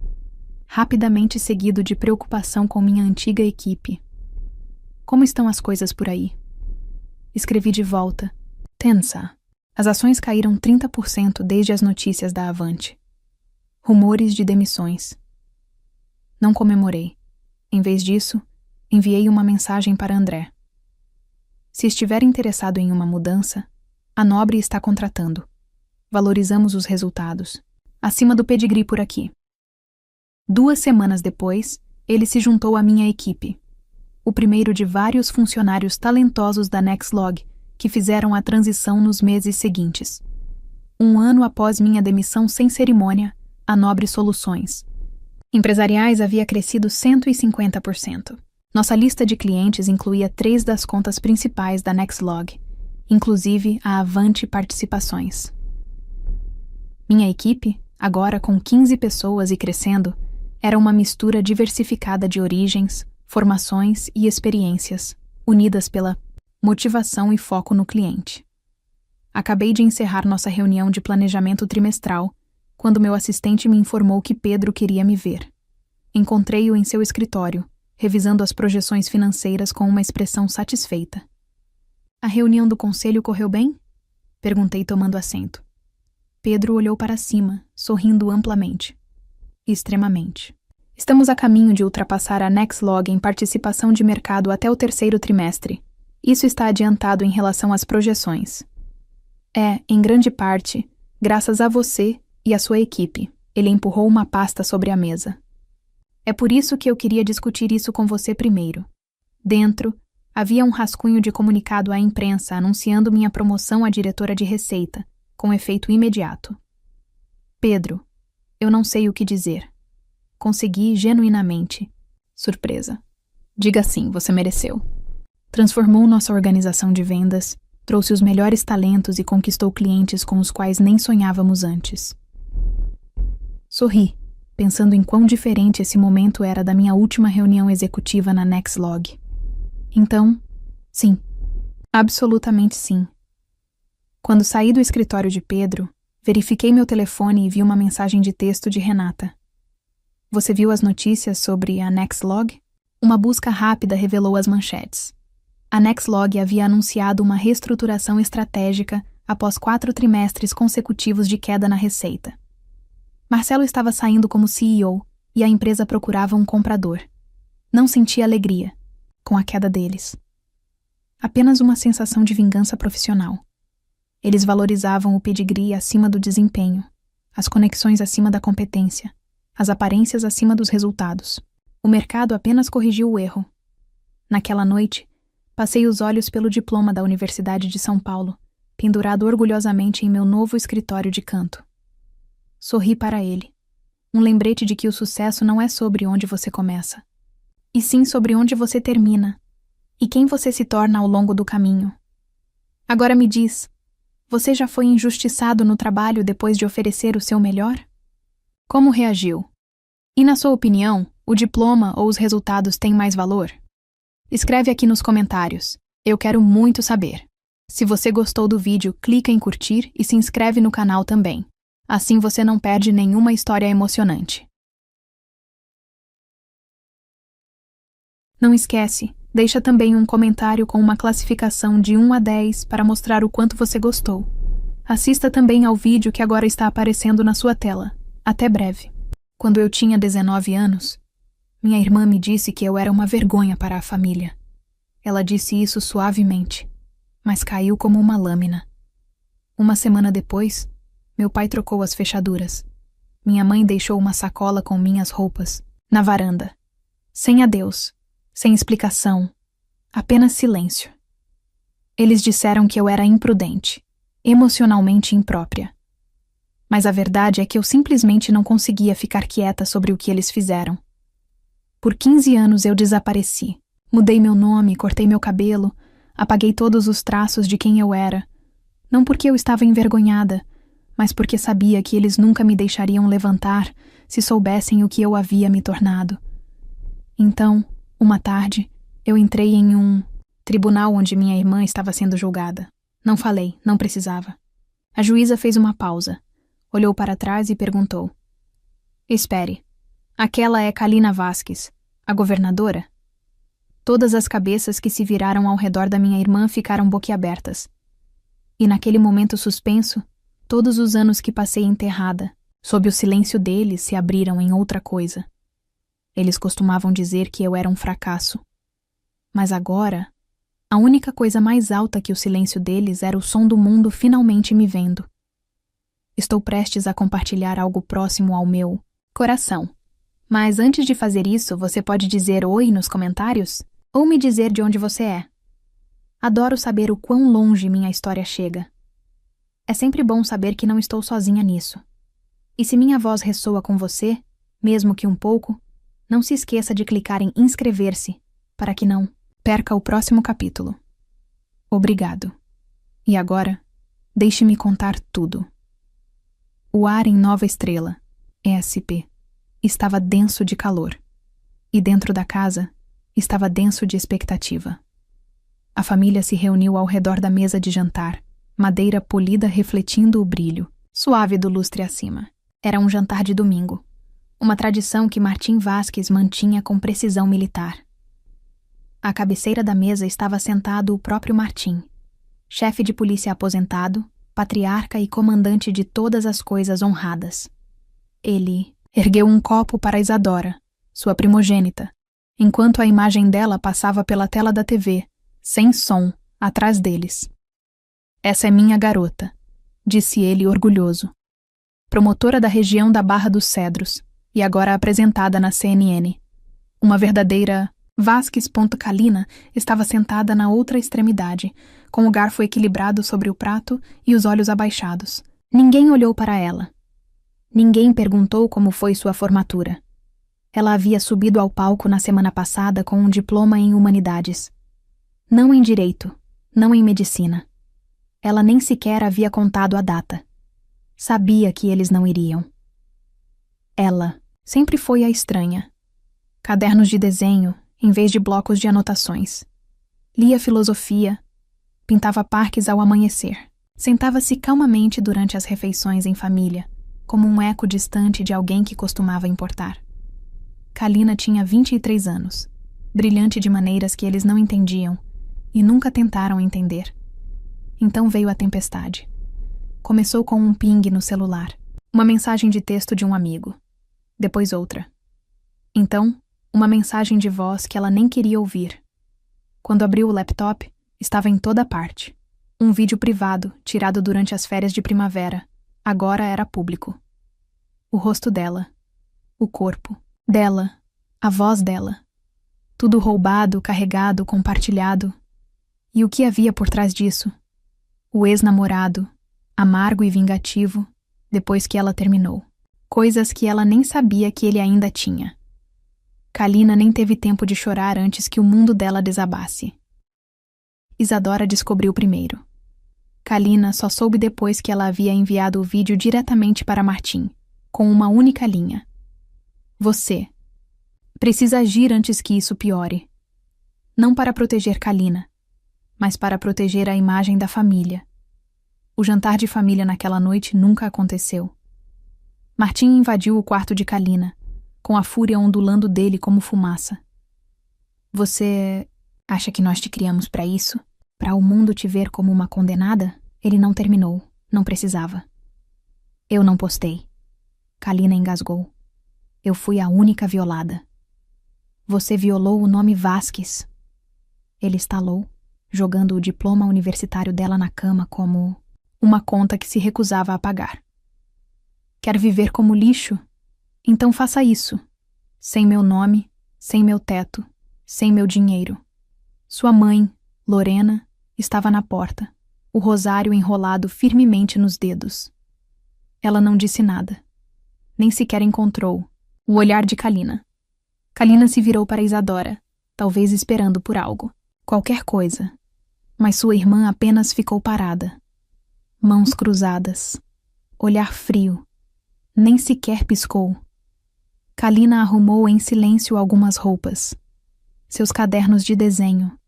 rapidamente seguido de preocupação com minha antiga equipe. Como estão as coisas por aí? Escrevi de volta. Tensa. As ações caíram 30% desde as notícias da Avante. Rumores de demissões. Não comemorei. Em vez disso, enviei uma mensagem para André. Se estiver interessado em uma mudança, a Nobre está contratando. Valorizamos os resultados. Acima do pedigree por aqui. 2 semanas depois, ele se juntou à minha equipe. O primeiro de vários funcionários talentosos da Nexlog que fizeram a transição nos meses seguintes. 1 ano após minha demissão sem cerimônia, a Nobre Soluções Empresariais havia crescido 150%. Nossa lista de clientes incluía 3 das contas principais da Nexlog, inclusive a Avante Participações. Minha equipe, agora com 15 pessoas e crescendo, era uma mistura diversificada de origens, formações e experiências, unidas pela motivação e foco no cliente. Acabei de encerrar nossa reunião de planejamento trimestral, quando meu assistente me informou que Pedro queria me ver. Encontrei-o em seu escritório, revisando as projeções financeiras com uma expressão satisfeita. A reunião do conselho correu bem? Perguntei tomando assento. Pedro olhou para cima, sorrindo amplamente. Extremamente. Estamos a caminho de ultrapassar a Nexlog em participação de mercado até o 3º trimestre. Isso está adiantado em relação às projeções. É, em grande parte, graças a você e a sua equipe. Ele empurrou uma pasta sobre a mesa. É por isso que eu queria discutir isso com você primeiro. Dentro, havia um rascunho de comunicado à imprensa anunciando minha promoção a diretora de receita, com efeito imediato. Pedro, eu não sei o que dizer. Consegui genuinamente. Surpresa. Diga sim, você mereceu. Transformou nossa organização de vendas, trouxe os melhores talentos e conquistou clientes com os quais nem sonhávamos antes. Sorri, pensando em quão diferente esse momento era da minha última reunião executiva na Nexlog. Então, sim. Absolutamente sim. Quando saí do escritório de Pedro, verifiquei meu telefone e vi uma mensagem de texto de Renata. Você viu as notícias sobre a Nexlog? Uma busca rápida revelou as manchetes. A Nexlog havia anunciado uma reestruturação estratégica após 4 trimestres consecutivos de queda na receita. Marcelo estava saindo como CEO e a empresa procurava um comprador. Não sentia alegria com a queda deles. Apenas uma sensação de vingança profissional. Eles valorizavam o pedigree acima do desempenho, as conexões acima da competência, as aparências acima dos resultados. O mercado apenas corrigiu o erro. Naquela noite, passei os olhos pelo diploma da Universidade de São Paulo, pendurado orgulhosamente em meu novo escritório de canto. Sorri para ele. Um lembrete de que o sucesso não é sobre onde você começa, e sim sobre onde você termina, e quem você se torna ao longo do caminho. Agora me diz, você já foi injustiçado no trabalho depois de oferecer o seu melhor? Como reagiu? E na sua opinião, o diploma ou os resultados têm mais valor? Escreve aqui nos comentários. Eu quero muito saber. Se você gostou do vídeo, clica em curtir e se inscreve no canal também. Assim você não perde nenhuma história emocionante. Não esquece, deixa também um comentário com uma classificação de 1 a 10 para mostrar o quanto você gostou. Assista também ao vídeo que agora está aparecendo na sua tela. Até breve. Quando eu tinha 19 anos, minha irmã me disse que eu era uma vergonha para a família. Ela disse isso suavemente, mas caiu como uma lâmina. Uma semana depois, meu pai trocou as fechaduras. minha mãe deixou uma sacola com minhas roupas na varanda. Sem adeus, sem explicação, apenas silêncio. Eles disseram que eu era imprudente, emocionalmente imprópria. Mas a verdade é que eu simplesmente não conseguia ficar quieta sobre o que eles fizeram. Por 15 anos eu desapareci. Mudei meu nome, cortei meu cabelo, apaguei todos os traços de quem eu era. Não porque eu estava envergonhada, mas porque sabia que eles nunca me deixariam levantar se soubessem o que eu havia me tornado. Então, uma tarde, eu entrei em um tribunal onde minha irmã estava sendo julgada. Não falei, não precisava. A juíza fez uma pausa, olhou para trás e perguntou: Espere, aquela é Kalina Vasques, a governadora? Todas as cabeças que se viraram ao redor da minha irmã ficaram boquiabertas. E naquele momento suspenso, todos os anos que passei enterrada, sob o silêncio deles, se abriram em outra coisa. Eles costumavam dizer que eu era um fracasso. Mas agora, a única coisa mais alta que o silêncio deles era o som do mundo finalmente me vendo. Estou prestes a compartilhar algo próximo ao meu coração. Mas antes de fazer isso, você pode dizer oi nos comentários? Ou me dizer de onde você é. Adoro saber o quão longe minha história chega. É sempre bom saber que não estou sozinha nisso. E se minha voz ressoa com você, mesmo que um pouco, não se esqueça de clicar em inscrever-se, para que não perca o próximo capítulo. Obrigado. E agora, deixe-me contar tudo. O ar em Nova Estrela, ESP, estava denso de calor. E dentro da casa, estava denso de expectativa. A família se reuniu ao redor da mesa de jantar, madeira polida refletindo o brilho, suave do lustre acima. Era um jantar de domingo, uma tradição que Martim Vasques mantinha com precisão militar. À cabeceira da mesa estava sentado o próprio Martim, chefe de polícia aposentado, patriarca e comandante de todas as coisas honradas. Ele ergueu um copo para Isadora, sua primogênita, enquanto a imagem dela passava pela tela da TV, sem som, atrás deles. Essa é minha garota, disse ele orgulhoso. Promotora da região da Barra dos Cedros, e agora apresentada na CNN. Uma verdadeira Vasques. Kalina estava sentada na outra extremidade, com o garfo equilibrado sobre o prato e os olhos abaixados. Ninguém olhou para ela. Ninguém perguntou como foi sua formatura. Ela havia subido ao palco na semana passada com um diploma em humanidades. Não em direito, não em medicina. Ela nem sequer havia contado a data. Sabia que eles não iriam. Ela sempre foi a estranha. Cadernos de desenho, em vez de blocos de anotações. Lia filosofia, pintava parques ao amanhecer. Sentava-se calmamente durante as refeições em família, como um eco distante de alguém que costumava importar. Kalina tinha 23 anos, brilhante de maneiras que eles não entendiam e nunca tentaram entender. Então veio a tempestade. Começou com um ping no celular, uma mensagem de texto de um amigo. Depois outra. Então, uma mensagem de voz que ela nem queria ouvir. Quando abriu o laptop, estava em toda parte. Um vídeo privado, tirado durante as férias de primavera, agora era público. O rosto dela, o corpo dela, a voz dela. Tudo roubado, carregado, compartilhado. E o que havia por trás disso? O ex-namorado, amargo e vingativo, depois que ela terminou. Coisas que ela nem sabia que ele ainda tinha. Kalina nem teve tempo de chorar antes que o mundo dela desabasse. Isadora descobriu primeiro. Kalina só soube depois que ela havia enviado o vídeo diretamente para Martim, com uma única linha. Você precisa agir antes que isso piore. Não para proteger Kalina, mas para proteger a imagem da família. O jantar de família naquela noite nunca aconteceu. Martim invadiu o quarto de Kalina, com a fúria ondulando dele como fumaça. Você acha que nós te criamos para isso? Para o mundo te ver como uma condenada? Ele não terminou, não precisava. Eu não postei. Kalina engasgou. Eu fui a única violada. Você violou o nome Vasques. Ele estalou, jogando o diploma universitário dela na cama como uma conta que se recusava a pagar. Quer viver como lixo? Então faça isso. Sem meu nome, sem meu teto, sem meu dinheiro. Sua mãe, Lorena, estava na porta, o rosário enrolado firmemente nos dedos. Ela não disse nada. Nem sequer encontrou o olhar de Kalina. Kalina se virou para Isadora, talvez esperando por algo. Qualquer coisa. Mas sua irmã apenas ficou parada. Mãos cruzadas. Olhar frio. Nem sequer piscou. Kalina arrumou em silêncio algumas roupas. Seus cadernos de desenho.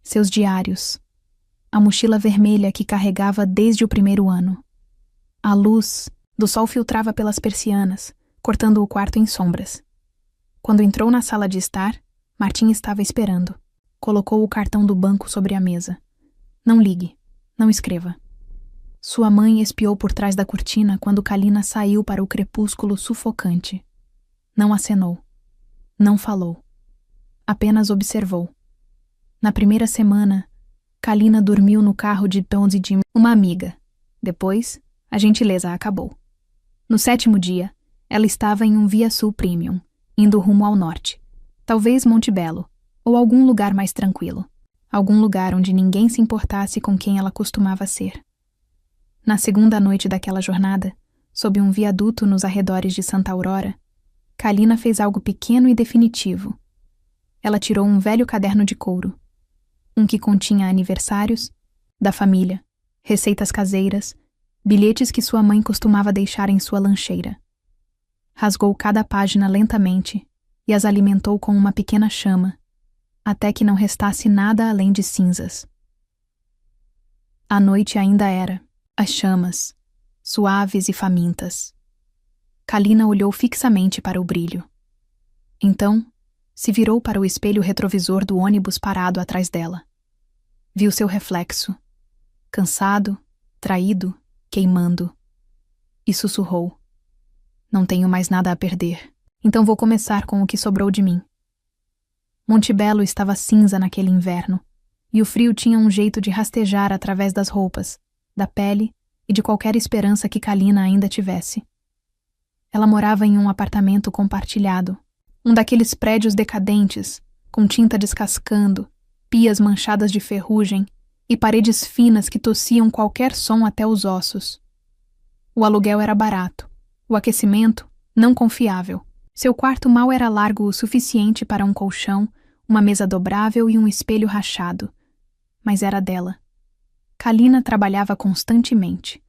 Seus diários. A mochila vermelha que carregava desde o primeiro ano. A luz do sol filtrava pelas persianas, cortando o quarto em sombras. Quando entrou na sala de estar, Martim estava esperando. Colocou o cartão do banco sobre a mesa. Não ligue. Não escreva. Sua mãe espiou por trás da cortina quando Kalina saiu para o crepúsculo sufocante. Não acenou. Não falou. Apenas observou. Na primeira semana, Kalina dormiu no carro de Ponzi de uma amiga. Depois, a gentileza acabou. No 7º dia, ela estava em um Via Sul Premium, indo rumo ao norte. Talvez Monte Belo, ou algum lugar mais tranquilo. Algum lugar onde ninguém se importasse com quem ela costumava ser. Na segunda noite daquela jornada, sob um viaduto nos arredores de Santa Aurora, Kalina fez algo pequeno e definitivo. Ela tirou um velho caderno de couro, um que continha aniversários da família, receitas caseiras, bilhetes que sua mãe costumava deixar em sua lancheira. Rasgou cada página lentamente e as alimentou com uma pequena chama, até que não restasse nada além de cinzas. A noite ainda era, as chamas, suaves e famintas. Kalina olhou fixamente para o brilho. Então, se virou para o espelho retrovisor do ônibus parado atrás dela. Viu seu reflexo, cansado, traído, queimando, e sussurrou: Não tenho mais nada a perder, então vou começar com o que sobrou de mim. Monte Belo estava cinza naquele inverno, e o frio tinha um jeito de rastejar através das roupas, da pele e de qualquer esperança que Kalina ainda tivesse. Ela morava em um apartamento compartilhado, um daqueles prédios decadentes, com tinta descascando, pias manchadas de ferrugem e paredes finas que tossiam qualquer som até os ossos. O aluguel era barato, o aquecimento não confiável. Seu quarto mal era largo o suficiente para um colchão, uma mesa dobrável e um espelho rachado. Mas era dela. Kalina trabalhava constantemente.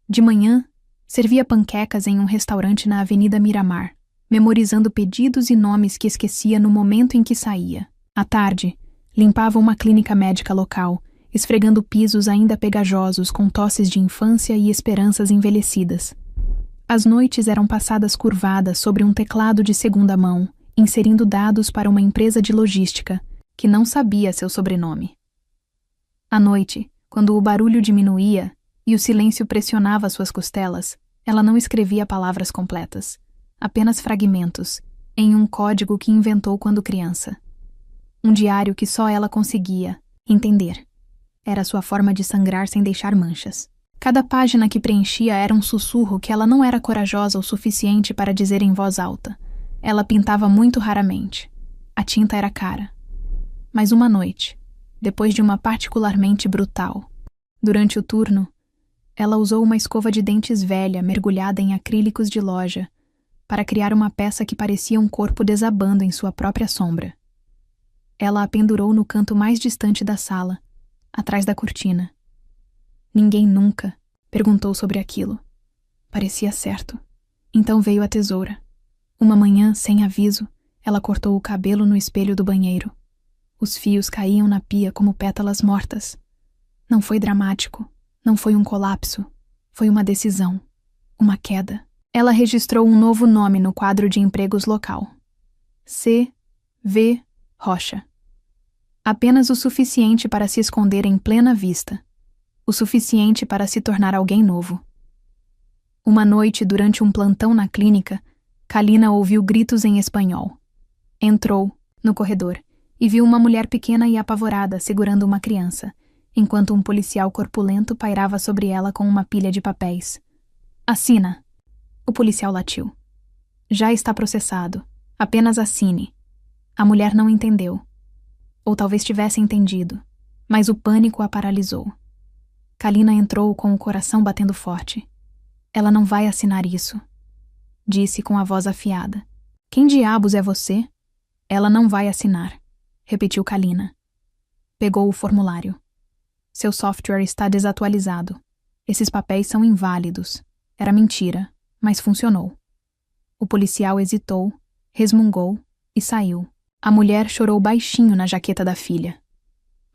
De manhã, servia panquecas em um restaurante na Avenida Miramar, memorizando pedidos e nomes que esquecia no momento em que saía. À tarde, limpava uma clínica médica local, esfregando pisos ainda pegajosos com tosses de infância e esperanças envelhecidas. As noites eram passadas curvadas sobre um teclado de segunda mão, inserindo dados para uma empresa de logística, que não sabia seu sobrenome. À noite, quando o barulho diminuía e o silêncio pressionava suas costelas, ela não escrevia palavras completas, apenas fragmentos, em um código que inventou quando criança. Um diário que só ela conseguia entender. Era sua forma de sangrar sem deixar manchas. Cada página que preenchia era um sussurro que ela não era corajosa o suficiente para dizer em voz alta. Ela pintava muito raramente. A tinta era cara. Mas uma noite, depois de uma particularmente brutal, durante o turno, ela usou uma escova de dentes velha mergulhada em acrílicos de loja para criar uma peça que parecia um corpo desabando em sua própria sombra. Ela a pendurou no canto mais distante da sala, atrás da cortina. Ninguém nunca perguntou sobre aquilo. Parecia certo. Então veio a tesoura. Uma manhã, sem aviso, ela cortou o cabelo no espelho do banheiro. Os fios caíam na pia como pétalas mortas. Não foi dramático. Não foi um colapso. Foi uma decisão. Uma queda. Ela registrou um novo nome no quadro de empregos local. C. V. Rocha. Apenas o suficiente para se esconder em plena vista. O suficiente para se tornar alguém novo. Uma noite, durante um plantão na clínica, Kalina ouviu gritos em espanhol. Entrou, no corredor, e viu uma mulher pequena e apavorada segurando uma criança, enquanto um policial corpulento pairava sobre ela com uma pilha de papéis. Assina! O policial latiu. Já está processado. Apenas assine. A mulher não entendeu. Ou talvez tivesse entendido, mas o pânico a paralisou. Kalina entrou com o coração batendo forte. Ela não vai assinar isso, disse com a voz afiada. Quem diabos é você? Ela não vai assinar, repetiu Kalina. Pegou o formulário. Seu software está desatualizado. Esses papéis são inválidos. Era mentira, mas funcionou. O policial hesitou, resmungou e saiu. A mulher chorou baixinho na jaqueta da filha.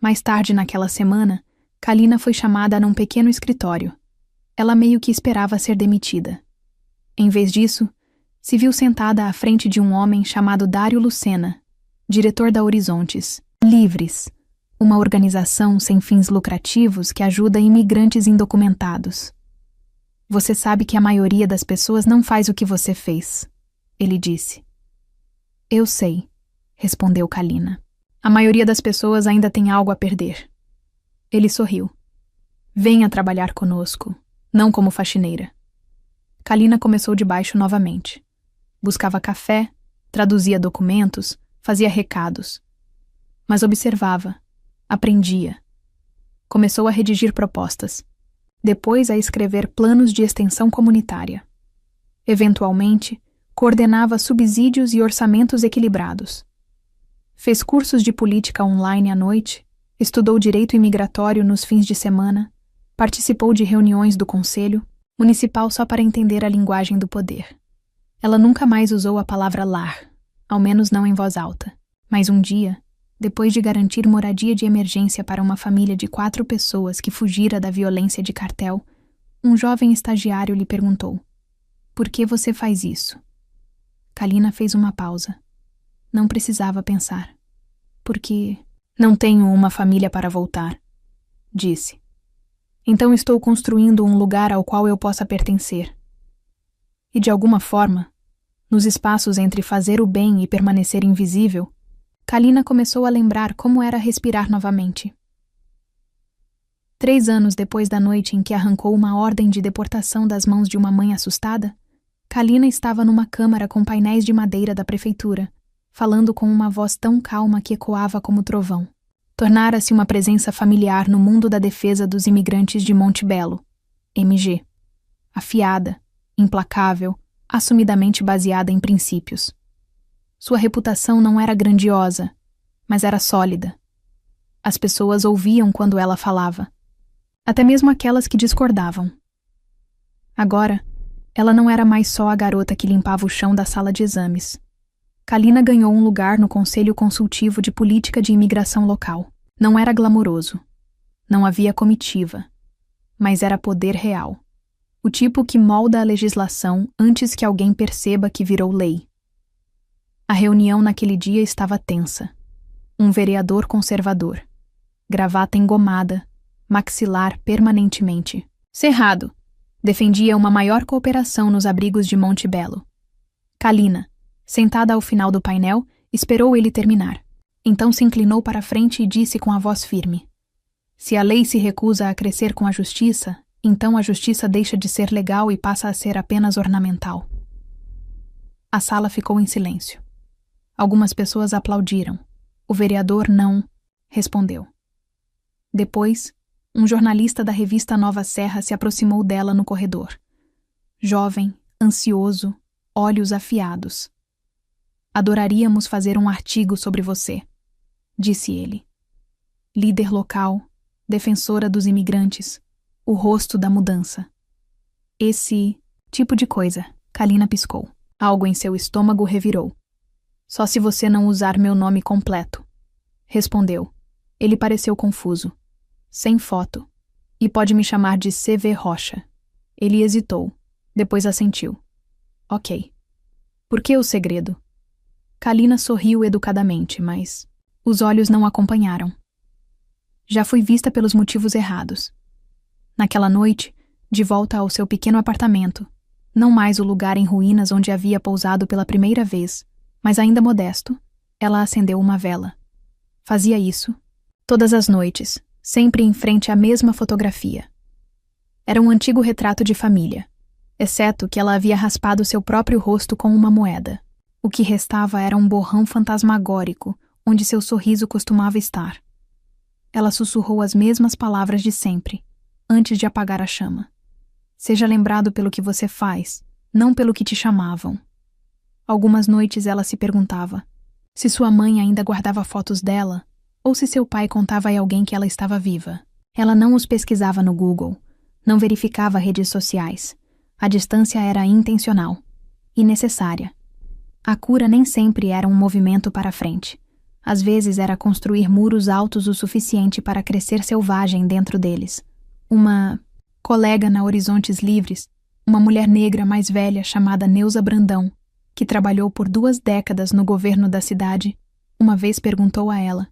Mais tarde naquela semana, Kalina foi chamada num pequeno escritório. Ela meio que esperava ser demitida. Em vez disso, se viu sentada à frente de um homem chamado Dário Lucena, diretor da Horizontes Livres, uma organização sem fins lucrativos que ajuda imigrantes indocumentados. Você sabe que a maioria das pessoas não faz o que você fez, ele disse. Eu sei, respondeu Kalina. A maioria das pessoas ainda tem algo a perder. Ele sorriu. Venha trabalhar conosco, não como faxineira. Kalina começou de baixo novamente. Buscava café, traduzia documentos, fazia recados. Mas observava, aprendia. Começou a redigir propostas. Depois a escrever planos de extensão comunitária. Eventualmente, coordenava subsídios e orçamentos equilibrados. Fez cursos de política online à noite, estudou direito imigratório nos fins de semana, participou de reuniões do conselho municipal só para entender a linguagem do poder. Ela nunca mais usou a palavra lar, ao menos não em voz alta. Mas um dia, depois de garantir moradia de emergência para uma família de 4 pessoas que fugira da violência de cartel, um jovem estagiário lhe perguntou: por que você faz isso? Kalina fez uma pausa. Não precisava pensar. Porque não tenho uma família para voltar, disse. Então estou construindo um lugar ao qual eu possa pertencer. E de alguma forma, nos espaços entre fazer o bem e permanecer invisível, Kalina começou a lembrar como era respirar novamente. 3 anos depois da noite em que arrancou uma ordem de deportação das mãos de uma mãe assustada, Kalina estava numa câmara com painéis de madeira da prefeitura, falando com uma voz tão calma que ecoava como trovão. Tornara-se uma presença familiar no mundo da defesa dos imigrantes de Monte Belo, MG. Afiada, implacável, assumidamente baseada em princípios. Sua reputação não era grandiosa, mas era sólida. As pessoas ouviam quando ela falava, até mesmo aquelas que discordavam. Agora, ela não era mais só a garota que limpava o chão da sala de exames. Kalina ganhou um lugar no Conselho Consultivo de Política de Imigração Local. Não era glamouroso. Não havia comitiva. Mas era poder real. O tipo que molda a legislação antes que alguém perceba que virou lei. A reunião naquele dia estava tensa. Um vereador conservador. Gravata engomada, maxilar permanentemente. Cerrado. Defendia uma maior cooperação nos abrigos de Monte Belo. Kalina, sentada ao final do painel, esperou ele terminar. Então se inclinou para a frente e disse com a voz firme: se a lei se recusa a crescer com a justiça, então a justiça deixa de ser legal e passa a ser apenas ornamental. A sala ficou em silêncio. Algumas pessoas aplaudiram. O vereador não respondeu. Depois, um jornalista da revista Nova Serra se aproximou dela no corredor. Jovem, ansioso, olhos afiados. Adoraríamos fazer um artigo sobre você, disse ele. Líder local, defensora dos imigrantes, o rosto da mudança. Esse tipo de coisa, Kalina piscou. Algo em seu estômago revirou. Só se você não usar meu nome completo, respondeu. Ele pareceu confuso. Sem foto. E pode me chamar de C.V. Rocha. Ele hesitou, depois assentiu. Ok. Por que o segredo? Kalina sorriu educadamente, mas os olhos não acompanharam. Já fui vista pelos motivos errados. Naquela noite, de volta ao seu pequeno apartamento, não mais o lugar em ruínas onde havia pousado pela primeira vez, mas ainda modesto, ela acendeu uma vela. Fazia isso todas as noites, sempre em frente à mesma fotografia. Era um antigo retrato de família. exceto que ela havia raspado seu próprio rosto com uma moeda. O que restava era um borrão fantasmagórico, onde seu sorriso costumava estar. Ela sussurrou as mesmas palavras de sempre, antes de apagar a chama. Seja lembrado pelo que você faz, não pelo que te chamavam. Algumas noites ela se perguntava se sua mãe ainda guardava fotos dela ou se seu pai contava a alguém que ela estava viva. Ela não os pesquisava no Google, não verificava redes sociais. A distância era intencional e necessária. A cura nem sempre era um movimento para frente. Às vezes era construir muros altos o suficiente para crescer selvagem dentro deles. Uma colega na Horizontes Livres, uma mulher negra mais velha chamada Neuza Brandão, que trabalhou por 2 décadas no governo da cidade, uma vez perguntou a ela: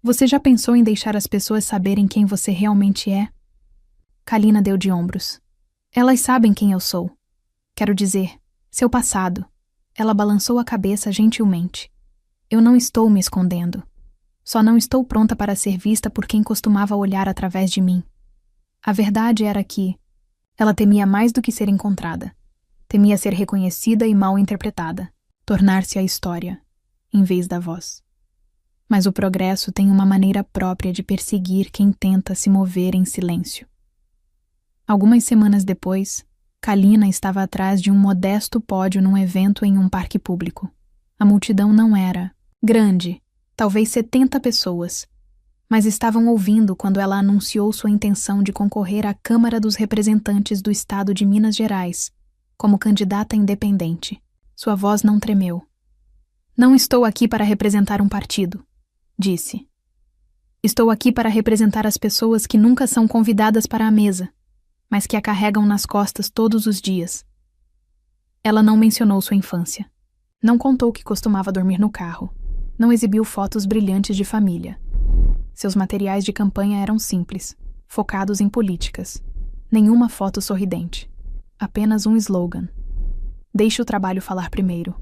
"Você já pensou em deixar as pessoas saberem quem você realmente é?" Kalina deu de ombros. "Elas sabem quem eu sou. Quero dizer, seu passado." Ela balançou a cabeça gentilmente. "Eu não estou me escondendo. Só não estou pronta para ser vista por quem costumava olhar através de mim." A verdade era que ela temia mais do que ser encontrada. Temia ser reconhecida e mal interpretada, tornar-se a história, em vez da voz. Mas o progresso tem uma maneira própria de perseguir quem tenta se mover em silêncio. Algumas semanas depois, Kalina estava atrás de um modesto pódio num evento em um parque público. A multidão não era grande, talvez 70 pessoas, mas estavam ouvindo quando ela anunciou sua intenção de concorrer à Câmara dos Representantes do Estado de Minas Gerais, como candidata independente. Sua voz não tremeu. "Não estou aqui para representar um partido", disse. "Estou aqui para representar as pessoas que nunca são convidadas para a mesa, mas que a carregam nas costas todos os dias." Ela não mencionou sua infância. Não contou que costumava dormir no carro. Não exibiu fotos brilhantes de família. Seus materiais de campanha eram simples, focados em políticas. Nenhuma foto sorridente. Apenas um slogan: "Deixe o trabalho falar primeiro."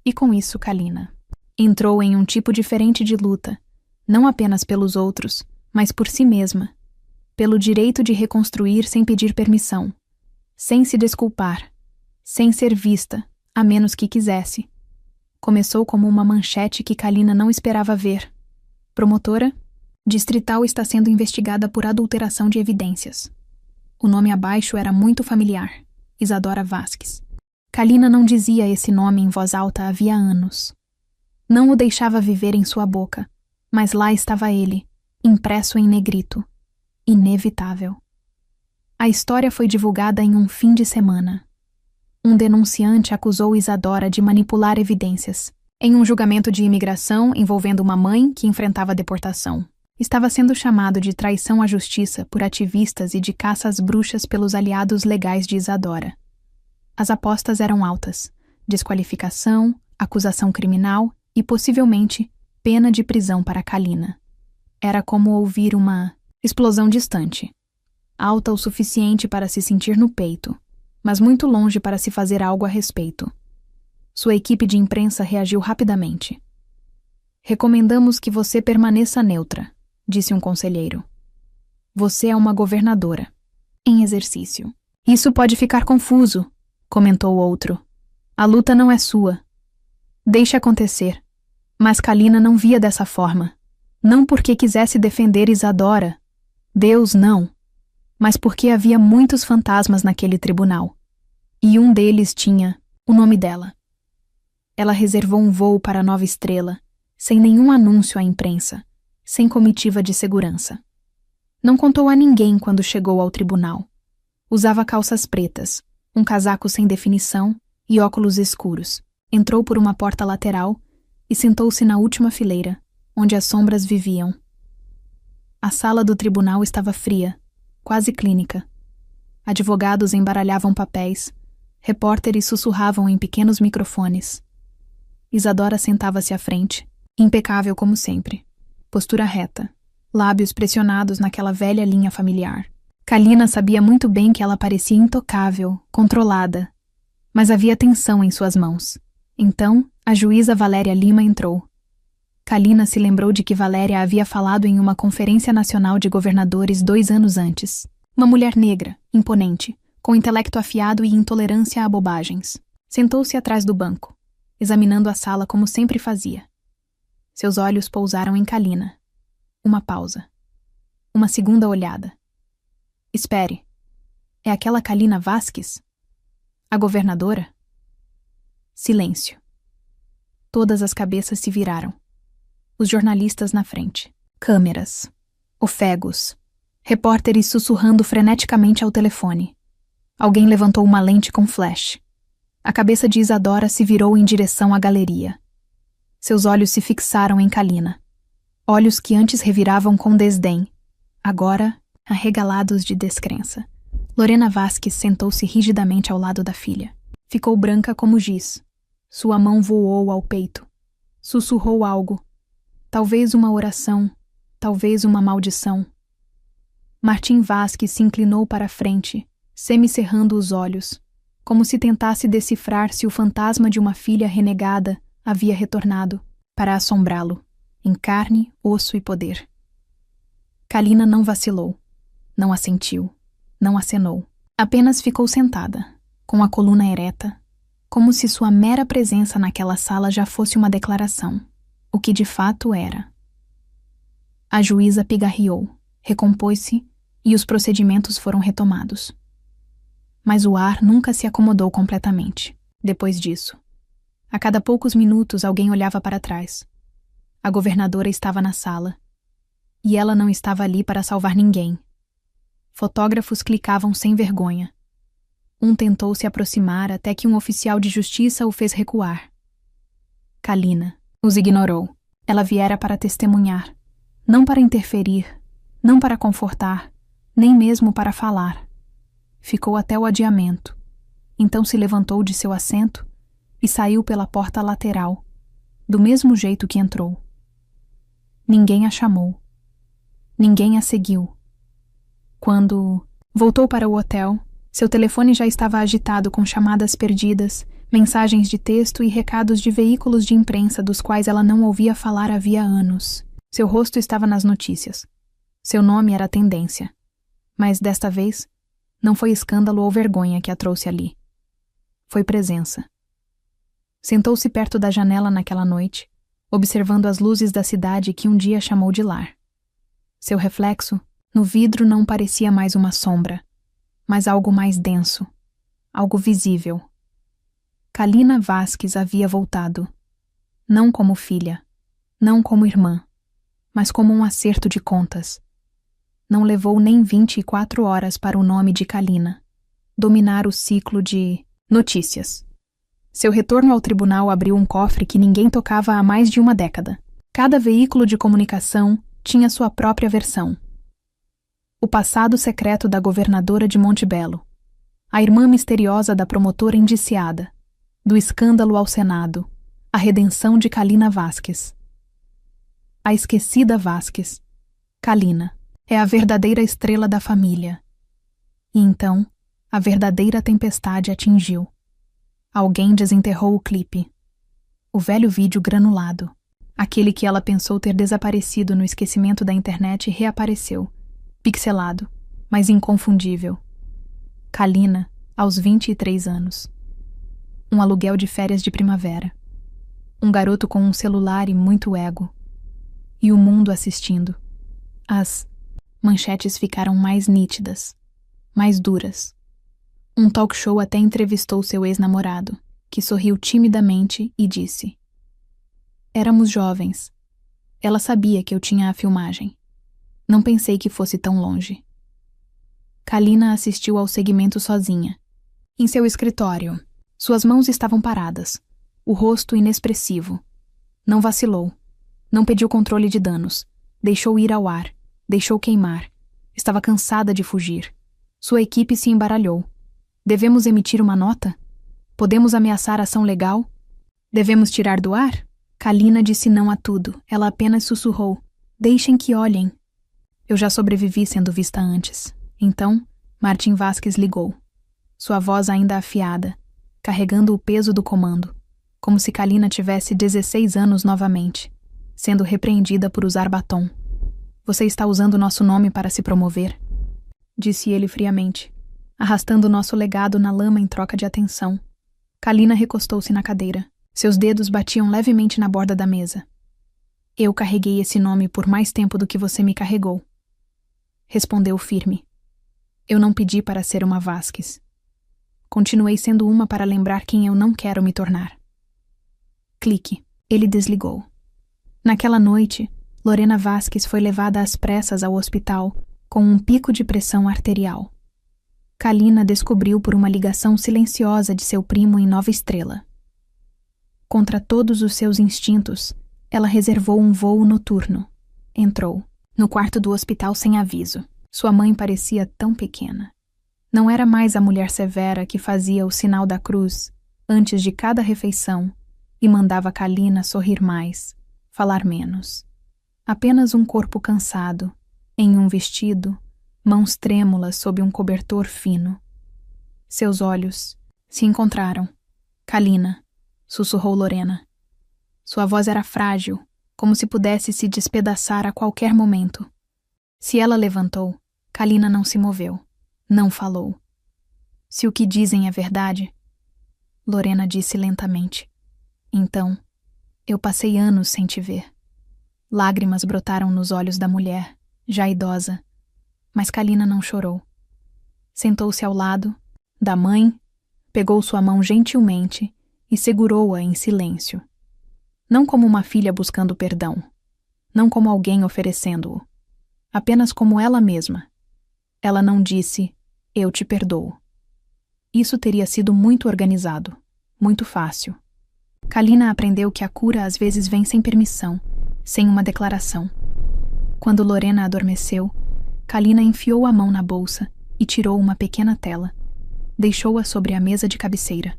E com isso, Kalina entrou em um tipo diferente de luta, não apenas pelos outros, mas por si mesma, pelo direito de reconstruir sem pedir permissão, sem se desculpar, sem ser vista, a menos que quisesse. Começou como uma manchete que Kalina não esperava ver. Promotora distrital está sendo investigada por adulteração de evidências. O nome abaixo era muito familiar: Isadora Vasques. Kalina não dizia esse nome em voz alta havia anos. Não o deixava viver em sua boca, mas lá estava ele, impresso em negrito. Inevitável. A história foi divulgada em um fim de semana. Um denunciante acusou Isadora de manipular evidências, em um julgamento de imigração envolvendo uma mãe que enfrentava deportação. Estava sendo chamado de traição à justiça por ativistas e de caça às bruxas pelos aliados legais de Isadora. As apostas eram altas: desqualificação, acusação criminal e, possivelmente, pena de prisão para Kalina. Era como ouvir uma explosão distante, alta o suficiente para se sentir no peito, mas muito longe para se fazer algo a respeito. Sua equipe de imprensa reagiu rapidamente. "Recomendamos que você permaneça neutra", disse um conselheiro. "Você é uma governadora em exercício." "Isso pode ficar confuso", comentou outro. "A luta não é sua. Deixe acontecer." Mas Kalina não via dessa forma. Não porque quisesse defender Isadora. Deus, não. Mas porque havia muitos fantasmas naquele tribunal. E um deles tinha o nome dela. Ela reservou um voo para Nova Estrela, sem nenhum anúncio à imprensa, sem comitiva de segurança. Não contou a ninguém quando chegou ao tribunal. Usava calças pretas, um casaco sem definição e óculos escuros. Entrou por uma porta lateral e sentou-se na última fileira, onde as sombras viviam. A sala do tribunal estava fria, quase clínica. Advogados embaralhavam papéis, repórteres sussurravam em pequenos microfones. Isadora sentava-se à frente, impecável como sempre, postura reta, lábios pressionados naquela velha linha familiar. Kalina sabia muito bem que ela parecia intocável, controlada, mas havia tensão em suas mãos. Então, a juíza Valéria Lima entrou. Kalina se lembrou de que Valéria havia falado em uma conferência nacional de governadores 2 anos antes. Uma mulher negra, imponente, com intelecto afiado e intolerância a bobagens. Sentou-se atrás do banco, examinando a sala como sempre fazia. Seus olhos pousaram em Kalina. Uma pausa. Uma segunda olhada. Espere. É aquela Kalina Vasques? A governadora? Silêncio. Todas as cabeças se viraram. Os jornalistas na frente. Câmeras. Ofegos. Repórteres sussurrando freneticamente ao telefone. Alguém levantou uma lente com flash. A cabeça de Isadora se virou em direção à galeria. Seus olhos se fixaram em Kalina. Olhos que antes reviravam com desdém, agora arregalados de descrença. Lorena Vasques sentou-se rigidamente ao lado da filha. Ficou branca como giz. Sua mão voou ao peito. Sussurrou algo. Talvez uma oração, talvez uma maldição. Martim Vasques se inclinou para a frente, semicerrando os olhos, como se tentasse decifrar se o fantasma de uma filha renegada havia retornado para assombrá-lo, em carne, osso e poder. Kalina não vacilou, não assentiu, não acenou. Apenas ficou sentada, com a coluna ereta, como se sua mera presença naquela sala já fosse uma declaração, o que de fato era. A juíza pigarreou, recompôs-se e os procedimentos foram retomados. Mas o ar nunca se acomodou completamente, depois disso. A cada poucos minutos alguém olhava para trás. A governadora estava na sala. E ela não estava ali para salvar ninguém. Fotógrafos clicavam sem vergonha. Um tentou se aproximar até que um oficial de justiça o fez recuar. Kalina os ignorou. Ela viera para testemunhar, não para interferir, não para confortar, nem mesmo para falar. Ficou até o adiamento. Então se levantou de seu assento e saiu pela porta lateral, do mesmo jeito que entrou. Ninguém a chamou. Ninguém a seguiu. Quando voltou para o hotel, seu telefone já estava agitado com chamadas perdidas, mensagens de texto e recados de veículos de imprensa dos quais ela não ouvia falar havia anos. Seu rosto estava nas notícias. Seu nome era tendência. Mas desta vez, não foi escândalo ou vergonha que a trouxe ali. Foi presença. Sentou-se perto da janela naquela noite, observando as luzes da cidade que um dia chamou de lar. Seu reflexo, no vidro, não parecia mais uma sombra, mas algo mais denso, algo visível. Kalina Vasques havia voltado, não como filha, não como irmã, mas como um acerto de contas. Não levou nem 24 horas para o nome de Kalina dominar o ciclo de notícias. Seu retorno ao tribunal abriu um cofre que ninguém tocava há mais de uma década. Cada veículo de comunicação tinha sua própria versão. O passado secreto da governadora de Montebello, a irmã misteriosa da promotora indiciada, do escândalo ao Senado, a redenção de Kalina Vasques. A esquecida Vasques, Kalina, é a verdadeira estrela da família. E então, a verdadeira tempestade atingiu. Alguém desenterrou o clipe. O velho vídeo granulado, aquele que ela pensou ter desaparecido no esquecimento da internet, reapareceu, pixelado, mas inconfundível. Kalina, aos 23 anos. Um aluguel de férias de primavera. Um garoto com um celular e muito ego. E o mundo assistindo. As manchetes ficaram mais nítidas, mais duras. Um talk show até entrevistou seu ex-namorado, que sorriu timidamente e disse: "Éramos jovens. Ela sabia que eu tinha a filmagem. Não pensei que fosse tão longe." Kalina assistiu ao segmento sozinha. Em seu escritório, suas mãos estavam paradas, o rosto inexpressivo. Não vacilou. Não pediu controle de danos. Deixou ir ao ar. Deixou queimar. Estava cansada de fugir. Sua equipe se embaralhou. Devemos emitir uma nota? Podemos ameaçar ação legal? Devemos tirar do ar? Kalina disse não a tudo. Ela apenas sussurrou: "Deixem que olhem." Eu já sobrevivi sendo vista antes. Então, Martim Vasques ligou. Sua voz ainda afiada, carregando o peso do comando, como se Kalina tivesse 16 anos novamente, sendo repreendida por usar batom. "Você está usando nosso nome para se promover?" Disse ele friamente. arrastando nosso legado na lama em troca de atenção. Kalina recostou-se na cadeira. Seus dedos batiam levemente na borda da mesa. Eu carreguei esse nome por mais tempo do que você me carregou. Respondeu firme. Eu não pedi para ser uma Vasques. Continuei sendo uma para lembrar quem eu não quero me tornar. Clique. Ele desligou. Naquela noite, Lorena Vasques foi levada às pressas ao hospital com um pico de pressão arterial. Kalina descobriu por uma ligação silenciosa de seu primo em Nova Estrela. Contra todos os seus instintos, ela reservou um voo noturno. Entrou no quarto do hospital sem aviso. Sua mãe parecia tão pequena. Não era mais a mulher severa que fazia o sinal da cruz antes de cada refeição e mandava Kalina sorrir mais, falar menos. Apenas um corpo cansado, em um vestido, mãos trêmulas sob um cobertor fino. Seus olhos se encontraram. Kalina, sussurrou Lorena. Sua voz era frágil, como se pudesse se despedaçar a qualquer momento. Se ela levantou, Kalina não se moveu, não falou. Se o que dizem é verdade, Lorena disse lentamente. Então, eu passei anos sem te ver. Lágrimas brotaram nos olhos da mulher, já idosa, mas Kalina não chorou. Sentou-se ao lado da mãe, pegou sua mão gentilmente e segurou-a em silêncio. Não como uma filha buscando perdão, não como alguém oferecendo-o, apenas como ela mesma. Ela não disse, eu te perdoo. Isso teria sido muito organizado, muito fácil. Kalina aprendeu que a cura às vezes vem sem permissão, sem uma declaração. Quando Lorena adormeceu, Kalina enfiou a mão na bolsa e tirou uma pequena tela. Deixou-a sobre a mesa de cabeceira.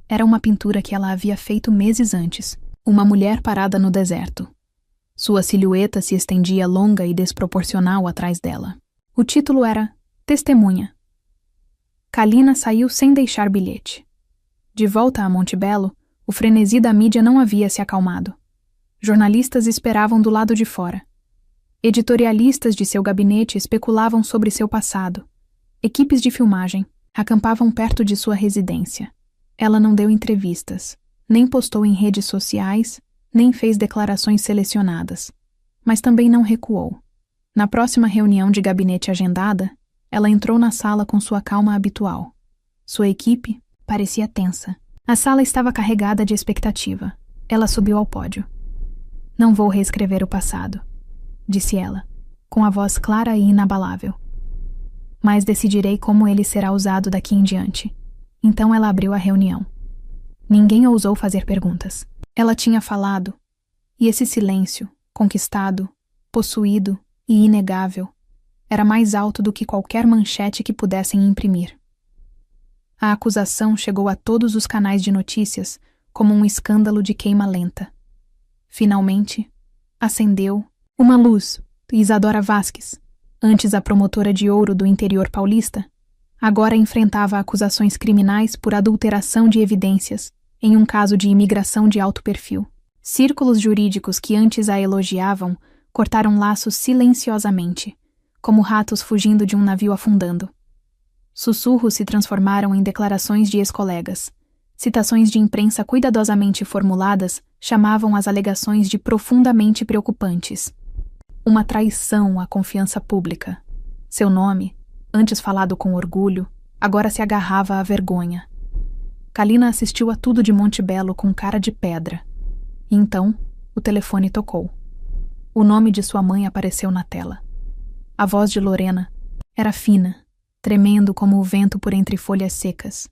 Era uma pintura que ela havia feito meses antes, uma mulher parada no deserto. Sua silhueta se estendia longa e desproporcional atrás dela. O título era Testemunha. Kalina saiu sem deixar bilhete. De volta a Montebello, o frenesi da mídia não havia se acalmado. Jornalistas esperavam do lado de fora. Editorialistas de seu gabinete especulavam sobre seu passado. Equipes de filmagem acampavam perto de sua residência. Ela não deu entrevistas, nem postou em redes sociais, nem fez declarações selecionadas. Mas também não recuou. Na próxima reunião de gabinete agendada, ela entrou na sala com sua calma habitual. Sua equipe parecia tensa. A sala estava carregada de expectativa. Ela subiu ao pódio. Não vou reescrever o passado, disse ela, com a voz clara e inabalável. Mas decidirei como ele será usado daqui em diante. Então ela abriu a reunião. Ninguém ousou fazer perguntas. Ela tinha falado, e esse silêncio, conquistado, possuído e inegável, era mais alto do que qualquer manchete que pudessem imprimir. A acusação chegou a todos os canais de notícias como um escândalo de queima lenta. Finalmente, acendeu uma luz. Isadora Vasques, antes a promotora de ouro do interior paulista, agora enfrentava acusações criminais por adulteração de evidências em um caso de imigração de alto perfil. Círculos jurídicos que antes a elogiavam cortaram laços silenciosamente, como ratos fugindo de um navio afundando. Sussurros se transformaram em declarações de ex-colegas. Citações de imprensa cuidadosamente formuladas chamavam as alegações de profundamente preocupantes. Uma traição à confiança pública. Seu nome, antes falado com orgulho, agora se agarrava à vergonha. Kalina assistiu a tudo de Montebello com cara de pedra. E então, o telefone tocou. O nome de sua mãe apareceu na tela. A voz de Lorena era fina, tremendo como o vento por entre folhas secas.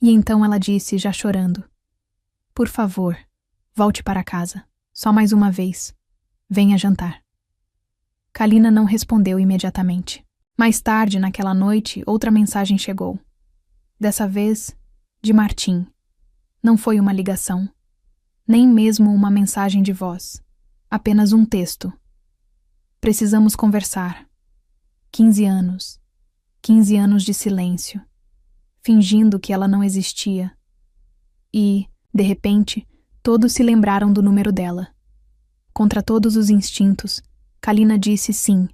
E então ela disse, já chorando, por favor, volte para casa, só mais uma vez. Venha jantar. Kalina não respondeu imediatamente. Mais tarde, naquela noite, outra mensagem chegou. Dessa vez, de Martim. Não foi uma ligação, nem mesmo uma mensagem de voz. Apenas um texto. Precisamos conversar. 15 anos. 15 anos de silêncio. Fingindo que ela não existia. E, de repente, todos se lembraram do número dela. Contra todos os instintos, Kalina disse sim.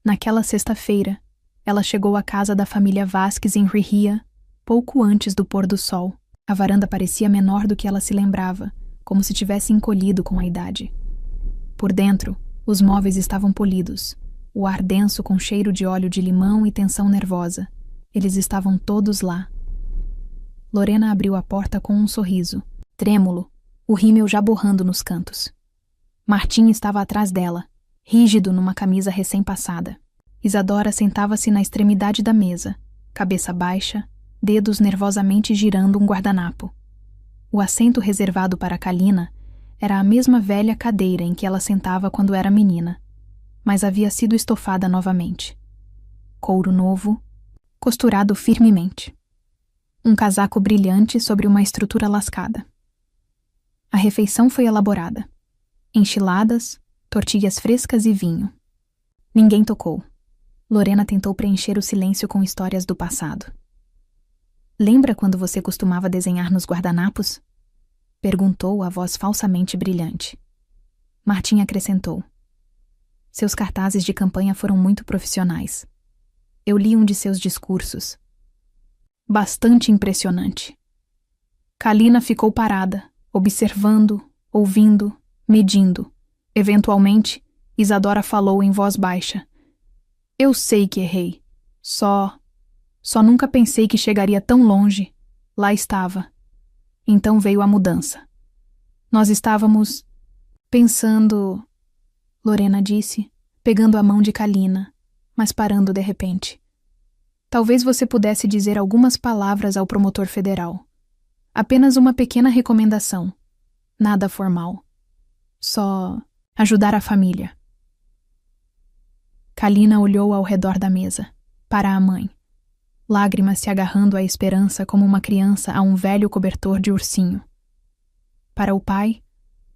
Naquela sexta-feira, Ela chegou à casa da família Vasques em Rihia, pouco antes do pôr do sol. A varanda parecia menor do que ela se lembrava, como se tivesse encolhido com a idade. Por dentro, os móveis estavam polidos, o ar denso com cheiro de óleo de limão e tensão nervosa. Eles estavam todos lá. Lorena abriu a porta com um sorriso, trêmulo, o rímel já borrando nos cantos. Martim estava atrás dela, rígido numa camisa recém-passada. Isadora sentava-se na extremidade da mesa, cabeça baixa, dedos nervosamente girando um guardanapo. O assento reservado para Kalina era a mesma velha cadeira em que ela sentava quando era menina, mas havia sido estofada novamente. Couro novo, costurado firmemente. Um casaco brilhante sobre uma estrutura lascada. A refeição foi elaborada. Enchiladas, tortilhas frescas e vinho. Ninguém tocou. Lorena tentou preencher o silêncio com histórias do passado. Lembra quando você costumava desenhar nos guardanapos? Perguntou a voz falsamente brilhante. Martim acrescentou. Seus cartazes de campanha foram muito profissionais. Eu li um de seus discursos. Bastante impressionante. Kalina ficou parada, observando, ouvindo, medindo. Eventualmente, Isadora falou em voz baixa. Eu sei que errei. Só nunca pensei que chegaria tão longe. Lá estava. Então veio a mudança. Nós estávamos pensando... Lorena disse, pegando a mão de Kalina, mas parando de repente. Talvez você pudesse dizer algumas palavras ao promotor federal. Apenas uma pequena recomendação. Nada formal. Só ajudar a família. Kalina olhou ao redor da mesa, para a mãe. Lágrimas se agarrando à esperança como uma criança a um velho cobertor de ursinho. Para o pai,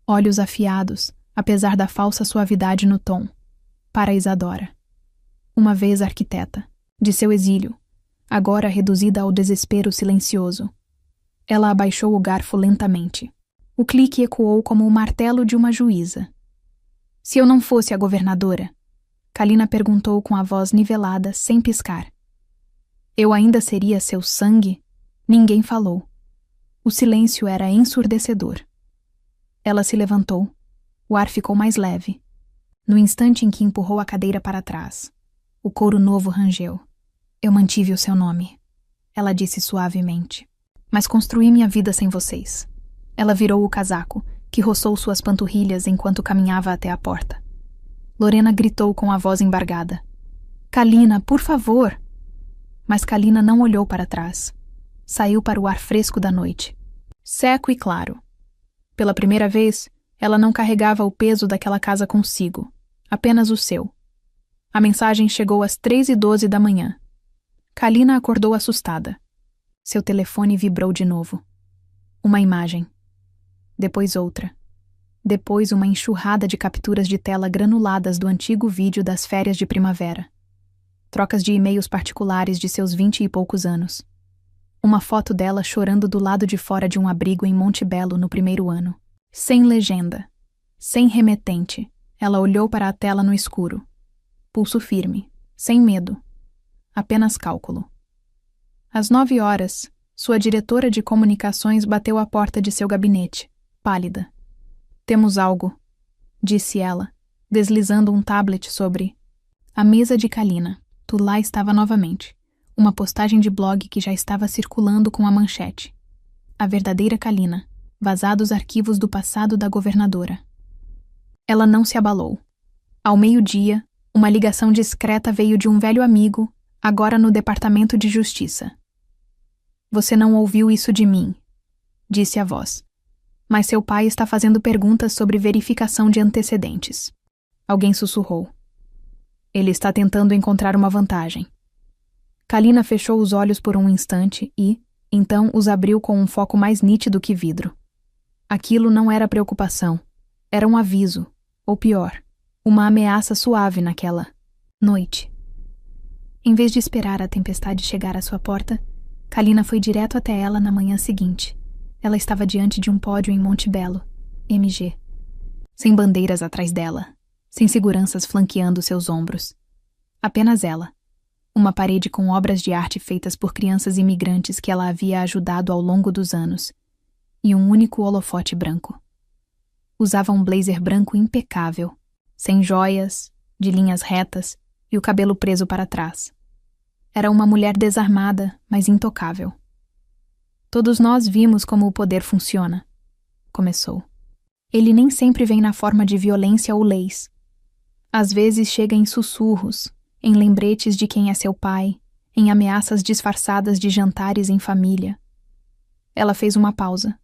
olhos afiados, apesar da falsa suavidade no tom. Para Isadora. Uma vez arquiteta, de seu exílio, agora reduzida ao desespero silencioso. Ela abaixou o garfo lentamente. O clique ecoou como o martelo de uma juíza. Se eu não fosse a governadora? Kalina perguntou com a voz nivelada, sem piscar. Eu ainda seria seu sangue? Ninguém falou. O silêncio era ensurdecedor. Ela se levantou. O ar ficou mais leve. No instante em que empurrou a cadeira para trás, o couro novo rangeu. Eu mantive o seu nome, ela disse suavemente. Mas construí minha vida sem vocês. Ela virou o casaco, que roçou suas panturrilhas enquanto caminhava até a porta. Lorena gritou com a voz embargada. Kalina, por favor! Mas Kalina não olhou para trás. Saiu para o ar fresco da noite. Seco e claro. Pela primeira vez, ela não carregava o peso daquela casa consigo, apenas o seu. A mensagem chegou às 3h12 da manhã. Kalina acordou assustada. Seu telefone vibrou de novo. Uma imagem. Depois outra. Depois uma enxurrada de capturas de tela granuladas do antigo vídeo das férias de primavera. Trocas de e-mails particulares de seus 20 e poucos anos. Uma foto dela chorando do lado de fora de um abrigo em Monte Belo no primeiro ano. Sem legenda. Sem remetente. Ela olhou para a tela no escuro. Pulso firme. Sem medo. Apenas cálculo. Às 9h, sua diretora de comunicações bateu à porta de seu gabinete, pálida. Temos algo, disse ela, deslizando um tablet sobre a mesa de Kalina. Lá estava novamente, uma postagem de blog que já estava circulando com a manchete. A verdadeira Kalina, vazados arquivos do passado da governadora. Ela não se abalou. Ao meio-dia, uma ligação discreta veio de um velho amigo, agora no Departamento de Justiça. Você não ouviu isso de mim, disse a voz. Mas seu pai está fazendo perguntas sobre verificação de antecedentes. Alguém sussurrou. Ele está tentando encontrar uma vantagem. Kalina fechou os olhos por um instante e, então, os abriu com um foco mais nítido que vidro. Aquilo não era preocupação. Era um aviso, ou pior, uma ameaça suave naquela noite. Em vez de esperar a tempestade chegar à sua porta, Kalina foi direto até ela na manhã seguinte. Ela estava diante de um pódio em Monte Belo, MG. Sem bandeiras atrás dela, sem seguranças flanqueando seus ombros. Apenas ela. uma parede com obras de arte feitas por crianças imigrantes que ela havia ajudado ao longo dos anos, e um único holofote branco. Usava um blazer branco impecável, sem joias, de linhas retas e o cabelo preso para trás. Era uma mulher desarmada, mas intocável. Todos nós vimos como o poder funciona, começou. Ele nem sempre vem na forma de violência ou leis. Às vezes chega em sussurros, em lembretes de quem é seu pai, em ameaças disfarçadas de jantares em família. Ela fez uma pausa.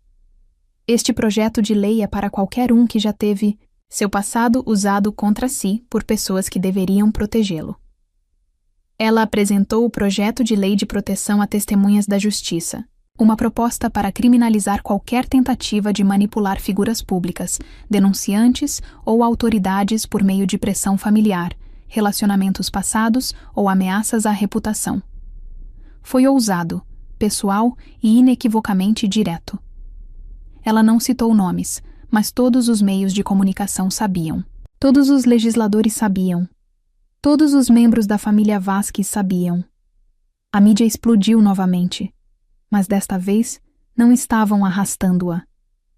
Este projeto de lei é para qualquer um que já teve seu passado usado contra si por pessoas que deveriam protegê-lo. Ela apresentou o projeto de lei de proteção a testemunhas da justiça, uma proposta para criminalizar qualquer tentativa de manipular figuras públicas, denunciantes ou autoridades por meio de pressão familiar, relacionamentos passados ou ameaças à reputação. Foi ousado, pessoal e inequivocamente direto. Ela não citou nomes, mas todos os meios de comunicação sabiam. Todos os legisladores sabiam. Todos os membros da família Vasquez sabiam. A mídia explodiu novamente, mas desta vez não estavam arrastando-a.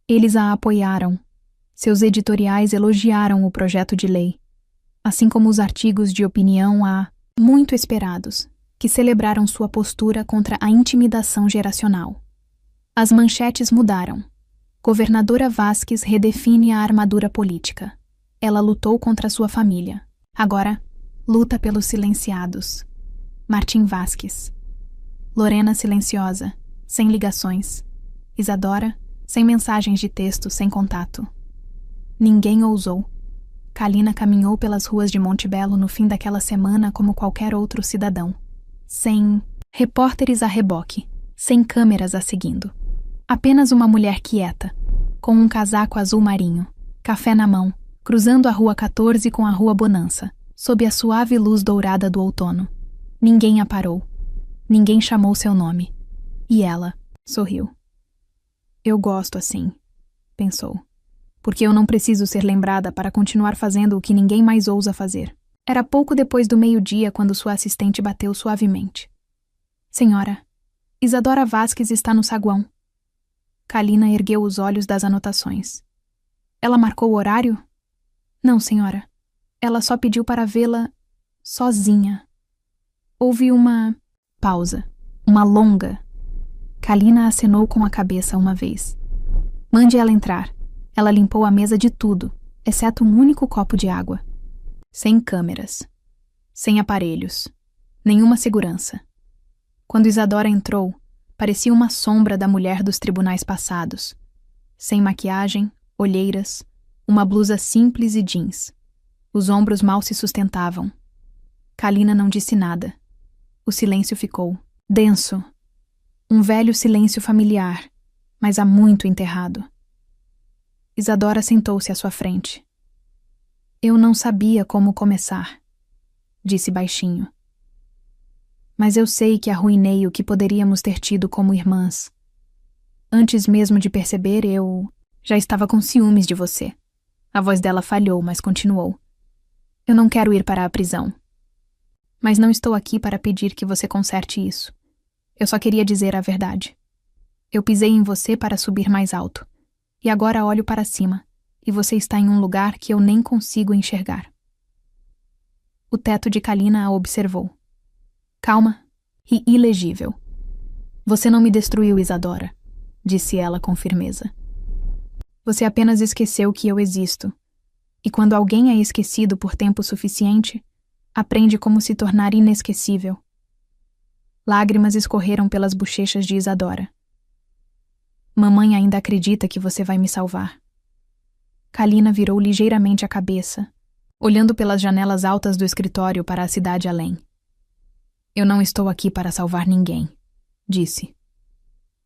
Eles a apoiaram. Seus editoriais elogiaram o projeto de lei, assim como os artigos de opinião muito esperados, que celebraram sua postura contra a intimidação geracional. As manchetes mudaram. Governadora Vasquez redefine a armadura política. Ela lutou contra sua família. Agora, luta pelos silenciados. Martim Vasquez. Lorena silenciosa, sem ligações. Isadora, sem mensagens de texto, sem contato. Ninguém ousou. Kalina caminhou pelas ruas de Monte Belo no fim daquela semana como qualquer outro cidadão. Sem repórteres a reboque, sem câmeras a seguindo. Apenas uma mulher quieta, com um casaco azul marinho, café na mão, cruzando a Rua 14 com a Rua Bonança, sob a suave luz dourada do outono. Ninguém a parou. Ninguém chamou seu nome. E ela sorriu. Eu gosto assim, pensou, porque eu não preciso ser lembrada para continuar fazendo o que ninguém mais ousa fazer. Era pouco depois do meio-dia quando sua assistente bateu suavemente. Senhora, Isadora Vasquez está no saguão. Kalina ergueu os olhos das anotações. Ela marcou o horário? Não, senhora. Ela só pediu para vê-la sozinha. Houve uma pausa, uma longa. Kalina acenou com a cabeça uma vez. Mande ela entrar. Ela limpou a mesa de tudo, exceto um único copo de água. Sem câmeras. Sem aparelhos. Nenhuma segurança. Quando Isadora entrou, parecia uma sombra da mulher dos tribunais passados. Sem maquiagem, olheiras, uma blusa simples e jeans. Os ombros mal se sustentavam. Kalina não disse nada. O silêncio ficou denso. Um velho silêncio familiar, mas há muito enterrado. Isadora sentou-se à sua frente. Eu não sabia como começar, disse baixinho. Mas eu sei que arruinei o que poderíamos ter tido como irmãs. Antes mesmo de perceber, eu já estava com ciúmes de você. A voz dela falhou, mas continuou. Eu não quero ir para a prisão. Mas não estou aqui para pedir que você conserte isso. Eu só queria dizer a verdade. Eu pisei em você para subir mais alto. E agora olho para cima, e você está em um lugar que eu nem consigo enxergar. O teto de Kalina a observou. Calma e ilegível. Você não me destruiu, Isadora, disse ela com firmeza. Você apenas esqueceu que eu existo. E quando alguém é esquecido por tempo suficiente, aprende como se tornar inesquecível. Lágrimas escorreram pelas bochechas de Isadora. Mamãe ainda acredita que você vai me salvar. Kalina virou ligeiramente a cabeça, olhando pelas janelas altas do escritório para a cidade além. Eu não estou aqui para salvar ninguém, disse.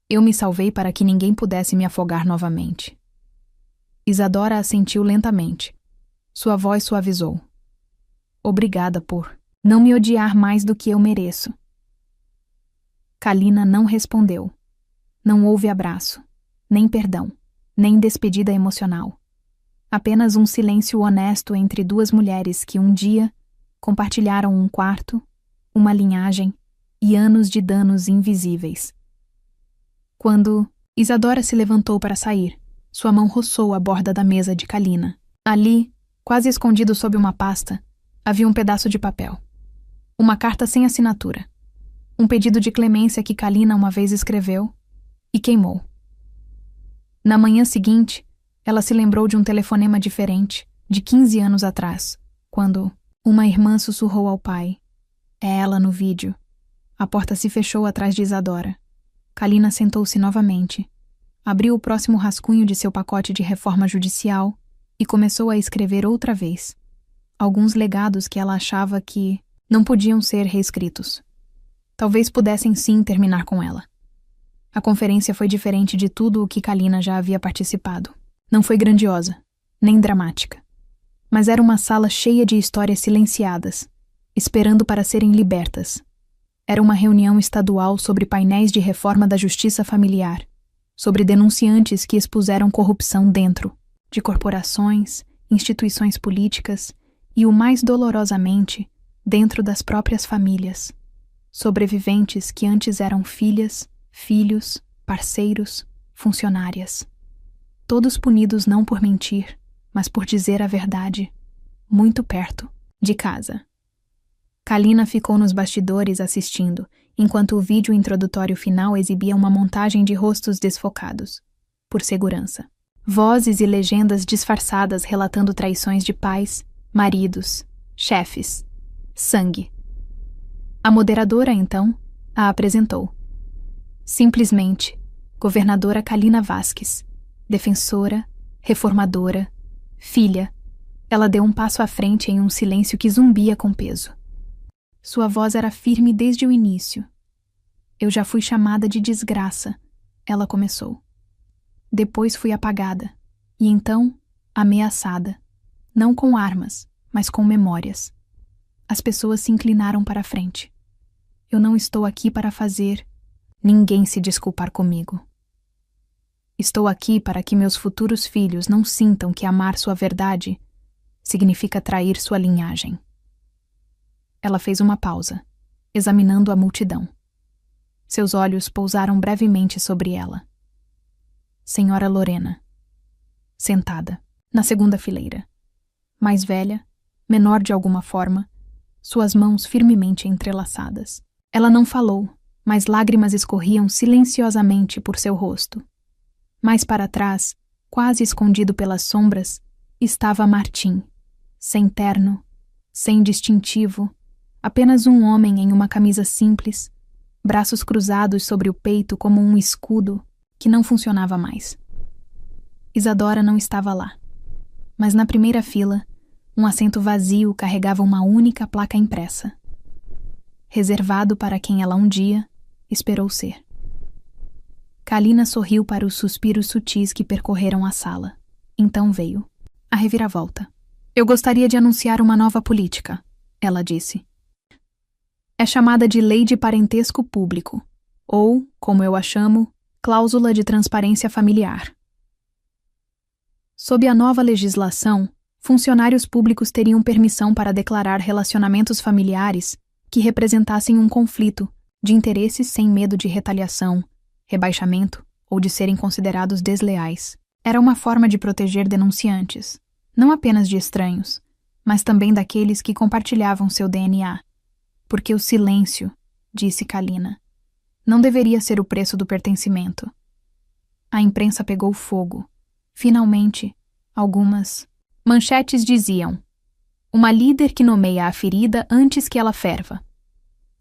Eu me salvei para que ninguém pudesse me afogar novamente. Isadora assentiu lentamente. Sua voz suavizou. Obrigada por não me odiar mais do que eu mereço. Kalina não respondeu. Não houve abraço, nem perdão, nem despedida emocional. Apenas um silêncio honesto entre duas mulheres que um dia compartilharam um quarto uma linhagem e anos de danos invisíveis. Quando Isadora se levantou para sair, sua mão roçou a borda da mesa de Kalina. Ali, quase escondido sob uma pasta, havia um pedaço de papel. Uma carta sem assinatura. Um pedido de clemência que Kalina uma vez escreveu e queimou. Na manhã seguinte, ela se lembrou de um telefonema diferente, de 15 anos atrás, quando uma irmã sussurrou ao pai. É ela no vídeo. A porta se fechou atrás de Isadora. Kalina sentou-se novamente, abriu o próximo rascunho de seu pacote de reforma judicial e começou a escrever outra vez. Alguns legados que ela achava que não podiam ser reescritos. Talvez pudessem sim terminar com ela. A conferência foi diferente de tudo o que Kalina já havia participado. Não foi grandiosa, nem dramática. Mas era uma sala cheia de histórias silenciadas, esperando para serem libertas. Era uma reunião estadual sobre painéis de reforma da justiça familiar, sobre denunciantes que expuseram corrupção dentro de corporações, instituições políticas e, o mais dolorosamente, dentro das próprias famílias. Sobreviventes que antes eram filhas, filhos, parceiros, funcionárias. Todos punidos não por mentir, mas por dizer a verdade, muito perto de casa. Kalina ficou nos bastidores assistindo, enquanto o vídeo introdutório final exibia uma montagem de rostos desfocados, por segurança. Vozes e legendas disfarçadas relatando traições de pais, maridos, chefes, sangue. A moderadora, então, a apresentou. Simplesmente, governadora Kalina Vasques, defensora, reformadora, filha. Ela deu um passo à frente em um silêncio que zumbia com peso. Sua voz era firme desde o início. Eu já fui chamada de desgraça, ela começou. Depois fui apagada, e então, ameaçada. Não com armas, mas com memórias. As pessoas se inclinaram para a frente. Eu não estou aqui para fazer ninguém se desculpar comigo. Estou aqui para que meus futuros filhos não sintam que amar sua verdade significa trair sua linhagem. Ela fez uma pausa, examinando a multidão. Seus olhos pousaram brevemente sobre ela. Senhora Lorena. Sentada, na segunda fileira. Mais velha, menor de alguma forma, suas mãos firmemente entrelaçadas. Ela não falou, mas lágrimas escorriam silenciosamente por seu rosto. Mais para trás, quase escondido pelas sombras, estava Martim, sem terno, sem distintivo, apenas um homem em uma camisa simples, braços cruzados sobre o peito como um escudo que não funcionava mais. Isadora não estava lá, mas na primeira fila, um assento vazio carregava uma única placa impressa. Reservado para quem ela um dia esperou ser. Kalina sorriu para os suspiros sutis que percorreram a sala. Então veio a reviravolta. Eu gostaria de anunciar uma nova política, ela disse. É chamada de Lei de Parentesco Público, ou, como eu a chamo, Cláusula de Transparência Familiar. Sob a nova legislação, funcionários públicos teriam permissão para declarar relacionamentos familiares que representassem um conflito de interesses sem medo de retaliação, rebaixamento ou de serem considerados desleais. Era uma forma de proteger denunciantes, não apenas de estranhos, mas também daqueles que compartilhavam seu DNA. Porque o silêncio, disse Kalina, não deveria ser o preço do pertencimento. A imprensa pegou fogo. Finalmente, algumas manchetes diziam: uma líder que nomeia a ferida antes que ela ferva.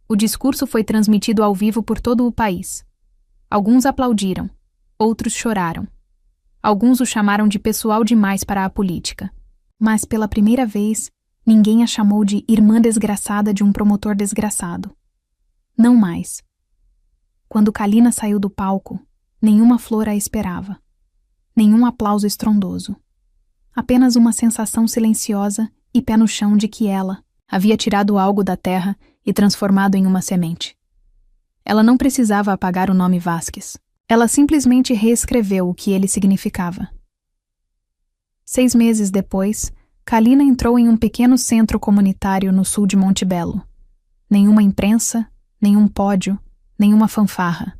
O discurso foi transmitido ao vivo por todo o país. Alguns aplaudiram, outros choraram. Alguns o chamaram de pessoal demais para a política. Mas, pela primeira vez, ninguém a chamou de irmã desgraçada de um promotor desgraçado. Não mais. Quando Kalina saiu do palco, nenhuma flor a esperava. Nenhum aplauso estrondoso. Apenas uma sensação silenciosa e pé no chão de que ela havia tirado algo da terra e transformado em uma semente. Ela não precisava apagar o nome Vasques. Ela simplesmente reescreveu o que ele significava. 6 meses depois, Kalina entrou em um pequeno centro comunitário no sul de Monte Belo. Nenhuma imprensa, nenhum pódio, nenhuma fanfarra.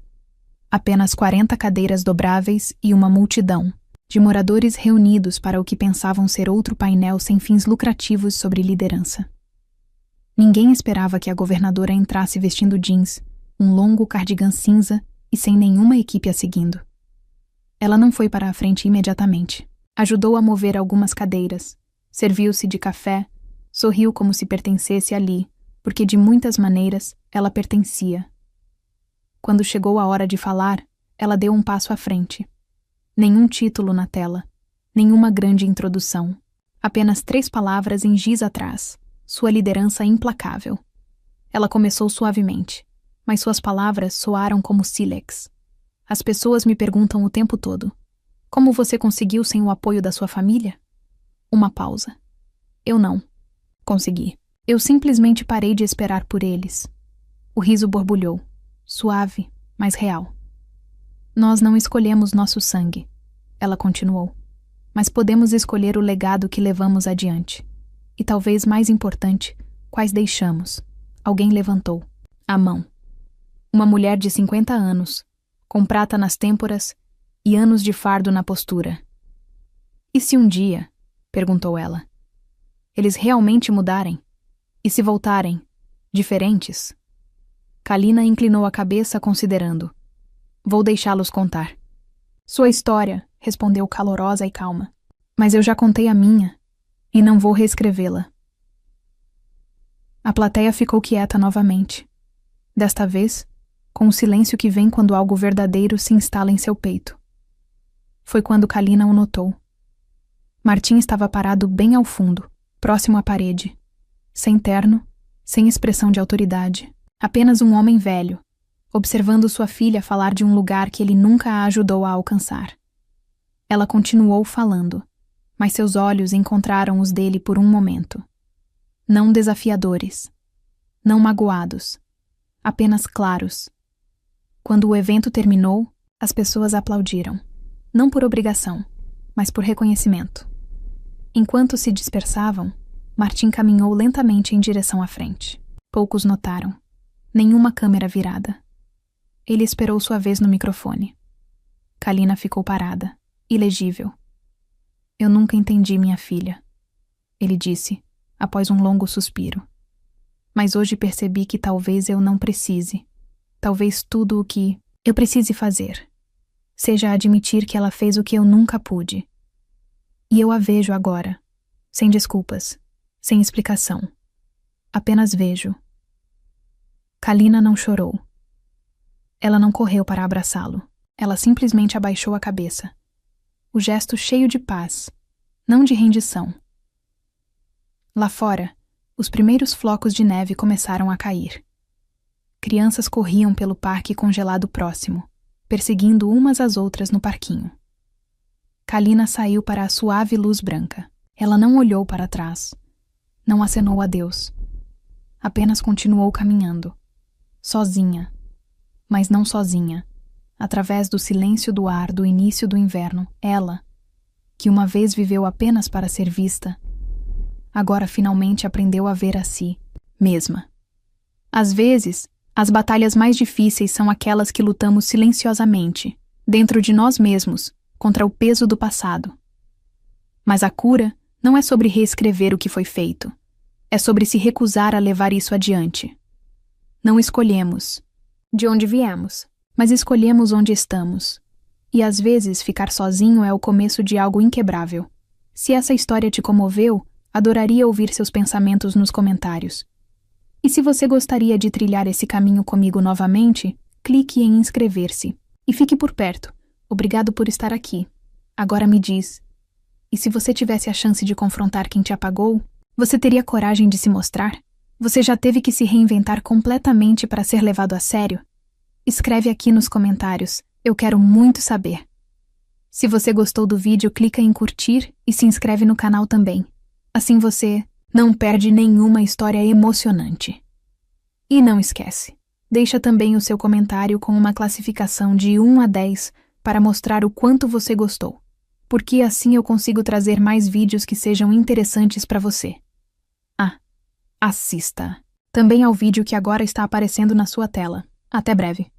Apenas 40 cadeiras dobráveis e uma multidão de moradores reunidos para o que pensavam ser outro painel sem fins lucrativos sobre liderança. Ninguém esperava que a governadora entrasse vestindo jeans, um longo cardigan cinza e sem nenhuma equipe a seguindo. Ela não foi para a frente imediatamente. Ajudou a mover algumas cadeiras, serviu-se de café, sorriu como se pertencesse ali, porque de muitas maneiras ela pertencia. Quando chegou a hora de falar, ela deu um passo à frente. Nenhum título na tela, nenhuma grande introdução. Apenas 3 palavras em giz atrás. Sua liderança implacável. Ela começou suavemente, mas suas palavras soaram como sílex. As pessoas me perguntam o tempo todo: como você conseguiu sem o apoio da sua família? Uma pausa. Eu não consegui. Eu simplesmente parei de esperar por eles. O riso borbulhou, suave, mas real. Nós não escolhemos nosso sangue, ela continuou, mas podemos escolher o legado que levamos adiante. E talvez mais importante, quais deixamos. Alguém levantou a mão. Uma mulher de 50 anos, com prata nas têmporas e anos de fardo na postura. E se um dia, perguntou ela, eles realmente mudarem? E se voltarem diferentes? Kalina inclinou a cabeça considerando. Vou deixá-los contar. Sua história, respondeu calorosa e calma. Mas eu já contei a minha, e não vou reescrevê-la. A plateia ficou quieta novamente. Desta vez, com o silêncio que vem quando algo verdadeiro se instala em seu peito. Foi quando Kalina o notou. Martim estava parado bem ao fundo, próximo à parede. Sem terno, sem expressão de autoridade. Apenas um homem velho, observando sua filha falar de um lugar que ele nunca a ajudou a alcançar. Ela continuou falando, mas seus olhos encontraram os dele por um momento. Não desafiadores, não magoados, apenas claros. Quando o evento terminou, as pessoas aplaudiram, não por obrigação, mas por reconhecimento. Enquanto se dispersavam, Martim caminhou lentamente em direção à frente. Poucos notaram. Nenhuma câmera virada. Ele esperou sua vez no microfone. Kalina ficou parada, ilegível. Eu nunca entendi minha filha, ele disse, após um longo suspiro. Mas hoje percebi que talvez eu não precise. Talvez tudo o que eu precise fazer seja admitir que ela fez o que eu nunca pude. E eu a vejo agora, sem desculpas, sem explicação. Apenas vejo. Kalina não chorou. Ela não correu para abraçá-lo. Ela simplesmente abaixou a cabeça. O gesto cheio de paz, não de rendição. Lá fora, os primeiros flocos de neve começaram a cair. Crianças corriam pelo parque congelado próximo, perseguindo umas às outras no parquinho. Kalina saiu para a suave luz branca. Ela não olhou para trás. Não acenou adeus. Apenas continuou caminhando. Sozinha. Mas não sozinha. Através do silêncio do ar do início do inverno, ela, que uma vez viveu apenas para ser vista, agora finalmente aprendeu a ver a si mesma. Às vezes, as batalhas mais difíceis são aquelas que lutamos silenciosamente, dentro de nós mesmos, contra o peso do passado. Mas a cura não é sobre reescrever o que foi feito. É sobre se recusar a levar isso adiante. Não escolhemos de onde viemos, mas escolhemos onde estamos. E às vezes ficar sozinho é o começo de algo inquebrável. Se essa história te comoveu, adoraria ouvir seus pensamentos nos comentários. E se você gostaria de trilhar esse caminho comigo novamente, clique em inscrever-se. E fique por perto. Obrigado por estar aqui. Agora me diz, e se você tivesse a chance de confrontar quem te apagou, você teria coragem de se mostrar? Você já teve que se reinventar completamente para ser levado a sério? Escreve aqui nos comentários. Eu quero muito saber. Se você gostou do vídeo, clica em curtir e se inscreve no canal também. Assim você não perde nenhuma história emocionante. E não esquece, deixa também o seu comentário com uma classificação de 1 a 10 para mostrar o quanto você gostou, porque assim eu consigo trazer mais vídeos que sejam interessantes para você. Assista! Também ao vídeo que agora está aparecendo na sua tela. Até breve.